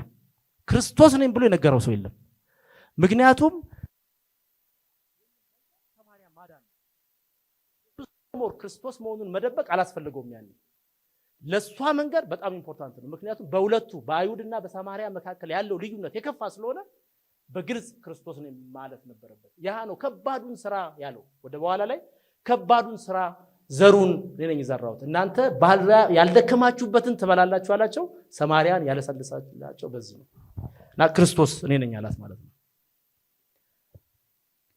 ክርስቶስ ነኝ ብሎ የነገረው ሰው የለም። ምክንያቱም ክርስቶስ መሆኑን መደበቅ አላስፈልገውም። ያኔ ለሷ መንገር በጣም ኢምፖርታንት ነው። ምክንያቱም በሁለቱ በአይሁድና በሳማሪያ መካከል ያለው ልዩነት የከፋ ስለሆነ በግልጽ ክርስቶስ ነኝ ማለት ነበረበት። ያ ነው ከባዱን ስራ ያለው። ወደ በኋላ ላይ ከባዱን ስራ ዘሩን እኔ ነኝ የዘራሁት እናንተ ያልደከማችሁበትን ትበላላችሁ አላቸው። ሰማሪያን ያለሰልሳላቸው በዚህ ነው እና ክርስቶስ እኔ ነኝ አላት ማለት ነው።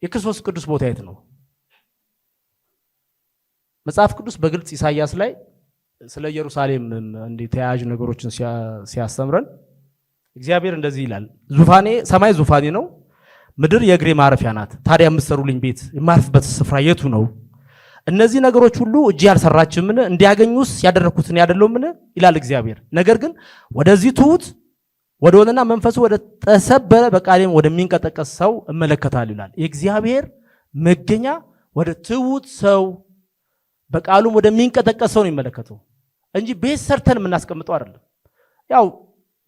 የክርስቶስ ቅዱስ ቦታ የት ነው? መጽሐፍ ቅዱስ በግልጽ ኢሳይያስ ላይ ስለ ኢየሩሳሌም እንደ ተያያዥ ነገሮችን ሲያስተምረን እግዚአብሔር እንደዚህ ይላል፣ ዙፋኔ ሰማይ ዙፋኔ ነው፣ ምድር የእግሬ ማረፊያ ናት። ታዲያ የምትሰሩልኝ ቤት የማርፍበት ስፍራ የቱ ነው? እነዚህ ነገሮች ሁሉ እጅ ያልሰራችምን እንዲያገኙስ ያደረኩትን ያደለውምን ይላል እግዚአብሔር። ነገር ግን ወደዚህ ትሁት ወደ ሆነና መንፈሱ ወደ ተሰበረ በቃሌም ወደሚንቀጠቀስ ሰው እመለከታለሁ ይላል። የእግዚአብሔር መገኛ ወደ ትሁት ሰው በቃሉም ወደሚንቀጠቀስ ሰው ነው የሚመለከተው እንጂ ቤት ሰርተን የምናስቀምጠው አይደለም። ያው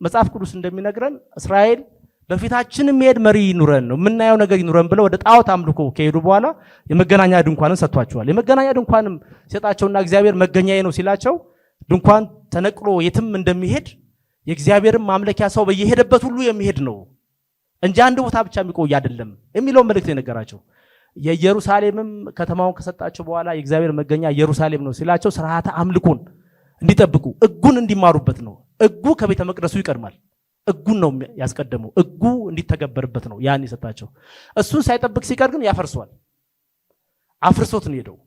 መጽሐፍ ቅዱስ እንደሚነግረን እስራኤል በፊታችን የሚሄድ መሪ ይኑረን ነው የምናየው ነገር ይኑረን ብለው ወደ ጣዖት አምልኮ ከሄዱ በኋላ የመገናኛ ድንኳንን ሰጥቷቸዋል። የመገናኛ ድንኳንም ሲሰጣቸውና እግዚአብሔር መገኛዬ ነው ሲላቸው ድንኳን ተነቅሎ የትም እንደሚሄድ የእግዚአብሔርን ማምለኪያ ሰው በየሄደበት ሁሉ የሚሄድ ነው እንጂ አንድ ቦታ ብቻ የሚቆይ አይደለም የሚለው መልእክት የነገራቸው። የኢየሩሳሌምም ከተማውን ከሰጣቸው በኋላ የእግዚአብሔር መገኛ ኢየሩሳሌም ነው ሲላቸው ስርዓተ አምልኮን እንዲጠብቁ ሕጉን እንዲማሩበት ነው። ሕጉ ከቤተ መቅደሱ ይቀድማል። ሕጉን ነው ያስቀደመው። ሕጉ እንዲተገበርበት ነው ያን የሰጣቸው። እሱን ሳይጠብቅ ሲቀር ግን ያፈርሷል። አፍርሶት ነው ሄደው።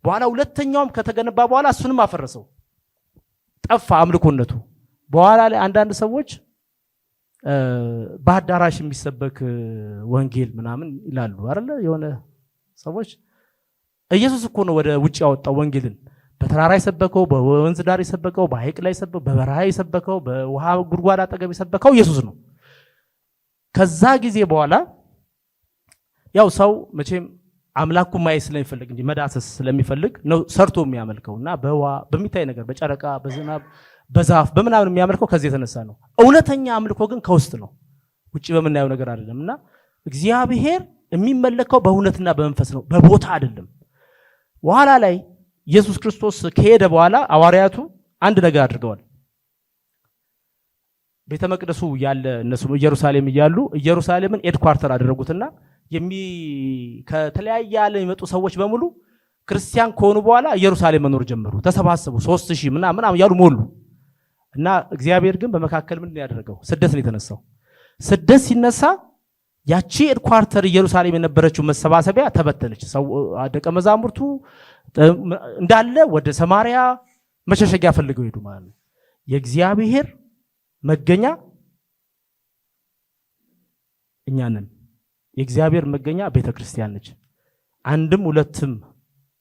በኋላ ሁለተኛውም ከተገነባ በኋላ እሱንም አፈረሰው፣ ጠፋ አምልኮነቱ። በኋላ ላይ አንዳንድ ሰዎች በአዳራሽ የሚሰበክ ወንጌል ምናምን ይላሉ አይደለ? የሆነ ሰዎች ኢየሱስ እኮ ነው ወደ ውጭ ያወጣው ወንጌልን። በተራራ የሰበከው፣ በወንዝ ዳር የሰበከው፣ በሐይቅ ላይ የሰበከው፣ በበረሃ የሰበከው፣ በውሃ ጉድጓድ አጠገብ የሰበከው ኢየሱስ ነው። ከዛ ጊዜ በኋላ ያው ሰው መቼም አምላኩ ማየት ስለሚፈልግ እንጂ መዳሰስ ስለሚፈልግ ነው ሰርቶ የሚያመልከውና በውሃ በሚታይ ነገር በጨረቃ በዝናብ በዛፍ በምናምን የሚያመልከው ከዚህ የተነሳ ነው። እውነተኛ አምልኮ ግን ከውስጥ ነው፣ ውጪ በምናየው ነገር አይደለምና እግዚአብሔር የሚመለከው በእውነትና በመንፈስ ነው፣ በቦታ አይደለም። በኋላ ላይ ኢየሱስ ክርስቶስ ከሄደ በኋላ ሐዋርያቱ አንድ ነገር አድርገዋል። ቤተ መቅደሱ ያለ እነሱ ኢየሩሳሌም እያሉ ኢየሩሳሌምን ኤድኳርተር አደረጉትና ከተለያየ ዓለም የመጡ ሰዎች በሙሉ ክርስቲያን ከሆኑ በኋላ ኢየሩሳሌም መኖር ጀመሩ። ተሰባሰቡ 3000 ምናምን ያሉ ሞሉ። እና እግዚአብሔር ግን በመካከል ምንድን ያደረገው? ስደት ነው የተነሳው። ስደት ሲነሳ ያቺ ኤድኳርተር ኢየሩሳሌም የነበረችው መሰባሰቢያ ተበተነች። ደቀ መዛሙርቱ እንዳለ ወደ ሰማሪያ መሸሸጊያ ፈልገው ሄዱ ማለት ነው። የእግዚአብሔር መገኛ እኛ ነን። የእግዚአብሔር መገኛ ቤተክርስቲያን ነች። አንድም ሁለትም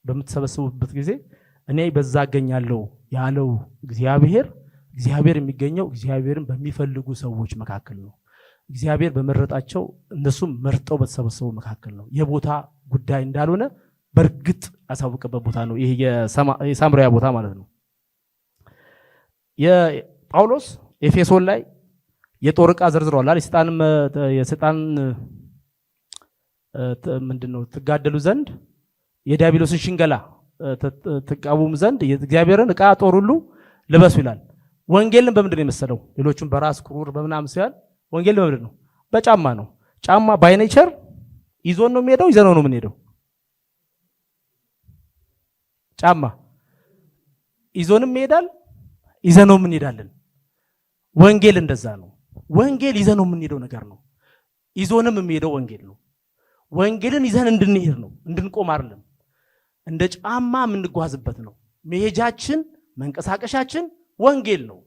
በምትሰበሰቡበት ጊዜ እኔ በዛ አገኛለሁ ያለው እግዚአብሔር የሚገኘው እግዚአብሔርን በሚፈልጉ ሰዎች መካከል ነው። እግዚአብሔር በመረጣቸው እነሱም መርጠው በተሰበሰቡ መካከል ነው። የቦታ ጉዳይ እንዳልሆነ በእርግጥ ያሳወቀበት ቦታ ነው። ይሄ የሳምሪያ ቦታ ማለት ነው። የጳውሎስ ኤፌሶን ላይ የጦር ዕቃ ዘርዝሯል። የሰይጣን ምንድነው ትጋደሉ ዘንድ የዲያብሎስን ሽንገላ ትቃወሙ ዘንድ የእግዚአብሔርን ዕቃ ጦር ሁሉ ልበሱ ይላል። ወንጌልን በምንድን ነው የመሰለው? ሌሎቹን በራስ ቁሩር በምናምን ሲያል ወንጌል በምንድን ነው? በጫማ ነው። ጫማ ባይ ኔቸር ይዞን ነው የሚሄደው፣ ይዘነው ነው የምንሄደው። ጫማ ይዞንም ይሄዳል፣ ይዘነውም እንሄዳለን። ወንጌል እንደዛ ነው። ወንጌል ይዘነው የምንሄደው ነገር ነው። ይዞንም የሚሄደው ወንጌል ነው። ወንጌልን ይዘን እንድንሄድ ነው፣ እንድንቆም አይደለም። እንደ ጫማ የምንጓዝበት ነው። መሄጃችን መንቀሳቀሻችን ወንጌል ነው።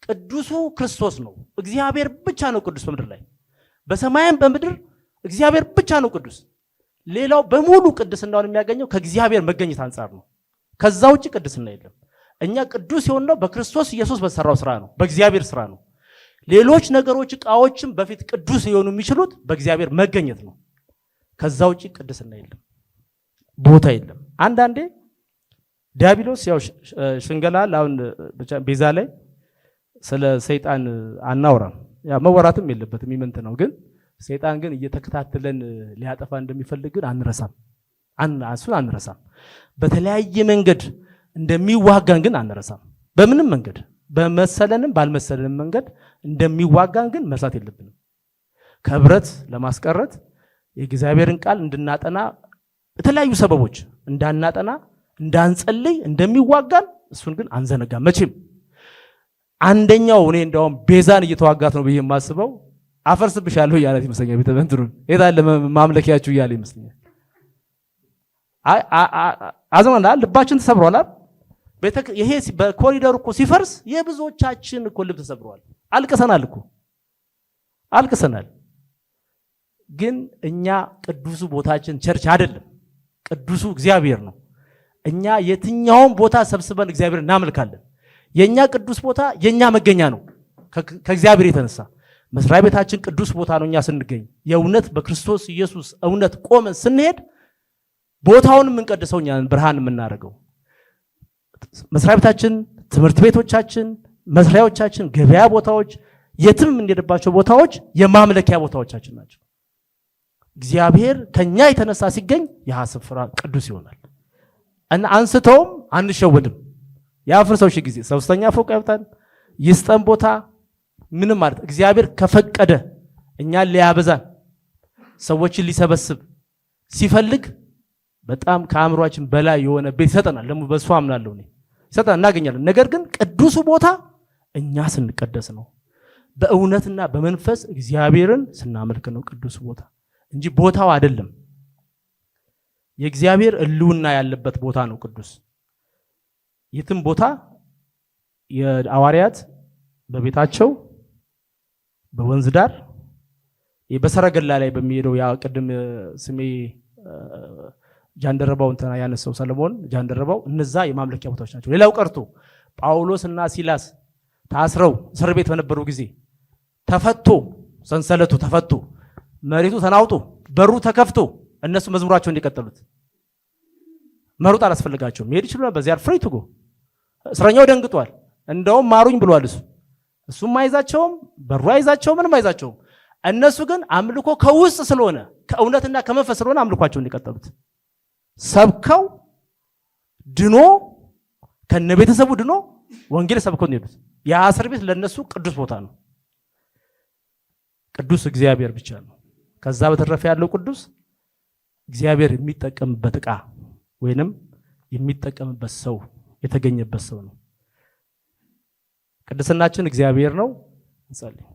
ቅዱሱ ክርስቶስ ነው። እግዚአብሔር ብቻ ነው ቅዱስ በምድር ላይ፣ በሰማይም በምድር እግዚአብሔር ብቻ ነው ቅዱስ። ሌላው በሙሉ ቅድስናውን የሚያገኘው ከእግዚአብሔር መገኘት አንጻር ነው። ከዛ ውጭ ቅድስና የለም። እኛ ቅዱስ የሆነው በክርስቶስ ኢየሱስ በሰራው ስራ ነው፣ በእግዚአብሔር ስራ ነው። ሌሎች ነገሮች ዕቃዎችም በፊት ቅዱስ ሊሆኑ የሚችሉት በእግዚአብሔር መገኘት ነው። ከዛ ውጭ ቅድስና የለም፣ ቦታ የለም። አንዳንዴ ዲያብሎስ ያው ሽንገላ አሁን ቤዛ ላይ ስለ ሰይጣን አናወራም፣ ያ መወራትም የለበትም ይመንት ነው። ግን ሰይጣን ግን እየተከታተለን ሊያጠፋ እንደሚፈልግ ግን አንረሳም። እሱን አንረሳም። በተለያየ መንገድ እንደሚዋጋን ግን አንረሳም። በምንም መንገድ በመሰለንም ባልመሰለንም መንገድ እንደሚዋጋን ግን መርሳት የለብንም። ከብረት ለማስቀረት የእግዚአብሔርን ቃል እንድናጠና የተለያዩ ሰበቦች እንዳናጠና እንዳንጸልይ እንደሚዋጋን እሱን ግን አንዘነጋም መቼም። አንደኛው እኔ እንደውም ቤዛን እየተዋጋት ነው ብዬ የማስበው አፈርስብሻለሁ እያለት ይመስለኛል። ቤተመንትሩን የታለ ማምለኪያችሁ እያለ ይመስለኛል። አዘመና ልባችን ተሰብሯል። ይሄ በኮሪደር እኮ ሲፈርስ የብዙዎቻችን እኮ ልብ ተሰብሯል። አልቅሰናል እኮ አልቅሰናል። ግን እኛ ቅዱሱ ቦታችን ቸርች አይደለም፣ ቅዱሱ እግዚአብሔር ነው። እኛ የትኛውን ቦታ ሰብስበን እግዚአብሔር እናመልካለን። የኛ ቅዱስ ቦታ የኛ መገኛ ነው። ከእግዚአብሔር የተነሳ መስሪያ ቤታችን ቅዱስ ቦታ ነው። እኛ ስንገኝ የእውነት በክርስቶስ ኢየሱስ እውነት ቆመን ስንሄድ ቦታውን የምንቀድሰው እኛ ብርሃን የምናደርገው መስሪያ ቤታችን፣ ትምህርት ቤቶቻችን፣ መስሪያዎቻችን፣ ገበያ ቦታዎች፣ የትም የምንሄድባቸው ቦታዎች የማምለኪያ ቦታዎቻችን ናቸው። እግዚአብሔር ከኛ የተነሳ ሲገኝ ያ ስፍራ ቅዱስ ይሆናል እና አንስተውም አንሸወድም። ያፍርሰው ጊዜ ሶስተኛ ፎቅ ያብታን ይስጠን ቦታ ምንም ማለት እግዚአብሔር ከፈቀደ እኛን ሊያበዛን ሰዎችን ሊሰበስብ ሲፈልግ በጣም ከአእምሯችን በላይ የሆነ ቤት ይሰጠናል። ደግሞ በእሱ አምናለሁ እኔ ይሰጠናል፣ እናገኛለን። ነገር ግን ቅዱሱ ቦታ እኛ ስንቀደስ ነው። በእውነትና በመንፈስ እግዚአብሔርን ስናመልክ ነው ቅዱሱ ቦታ እንጂ ቦታው አይደለም። የእግዚአብሔር ሕልውና ያለበት ቦታ ነው ቅዱስ። የትም ቦታ የሐዋርያት በቤታቸው በወንዝ ዳር በሰረገላ ላይ በሚሄደው ያ ቅድም ስሜ ጃንደረባው እንትና ያነሰው ሰለሞን ጃንደረባው እነዛ የማምለኪያ ቦታዎች ናቸው። ሌላው ቀርቶ ጳውሎስና ሲላስ ታስረው እስር ቤት በነበሩ ጊዜ ተፈቶ ሰንሰለቱ ተፈቶ መሬቱ ተናውጦ በሩ ተከፍቶ እነሱ መዝሙራቸውን እንዲቀጥሉት መሩጥ አላስፈልጋቸውም። መሄድ ይችላል። በዚያ ፍሪ ቱ ጎ። እስረኛው ደንግጧል። እንደውም ማሩኝ ብሏል። እሱም አይዛቸውም፣ በሩ አይዛቸውም፣ ምንም አይዛቸውም። እነሱ ግን አምልኮ ከውስጥ ስለሆነ ከእውነትና ከመንፈስ ስለሆነ አምልኳቸውን እንዲቀጥሉት ሰብከው ድኖ ከነቤተሰቡ ድኖ ወንጌል ሰብከው ነው። ያ እስር ቤት ለነሱ ቅዱስ ቦታ ነው። ቅዱስ እግዚአብሔር ብቻ ነው። ከዛ በተረፈ ያለው ቅዱስ እግዚአብሔር የሚጠቀምበት ዕቃ ወይንም የሚጠቀምበት ሰው የተገኘበት ሰው ነው። ቅድስናችን እግዚአብሔር ነው። እንጸልይ።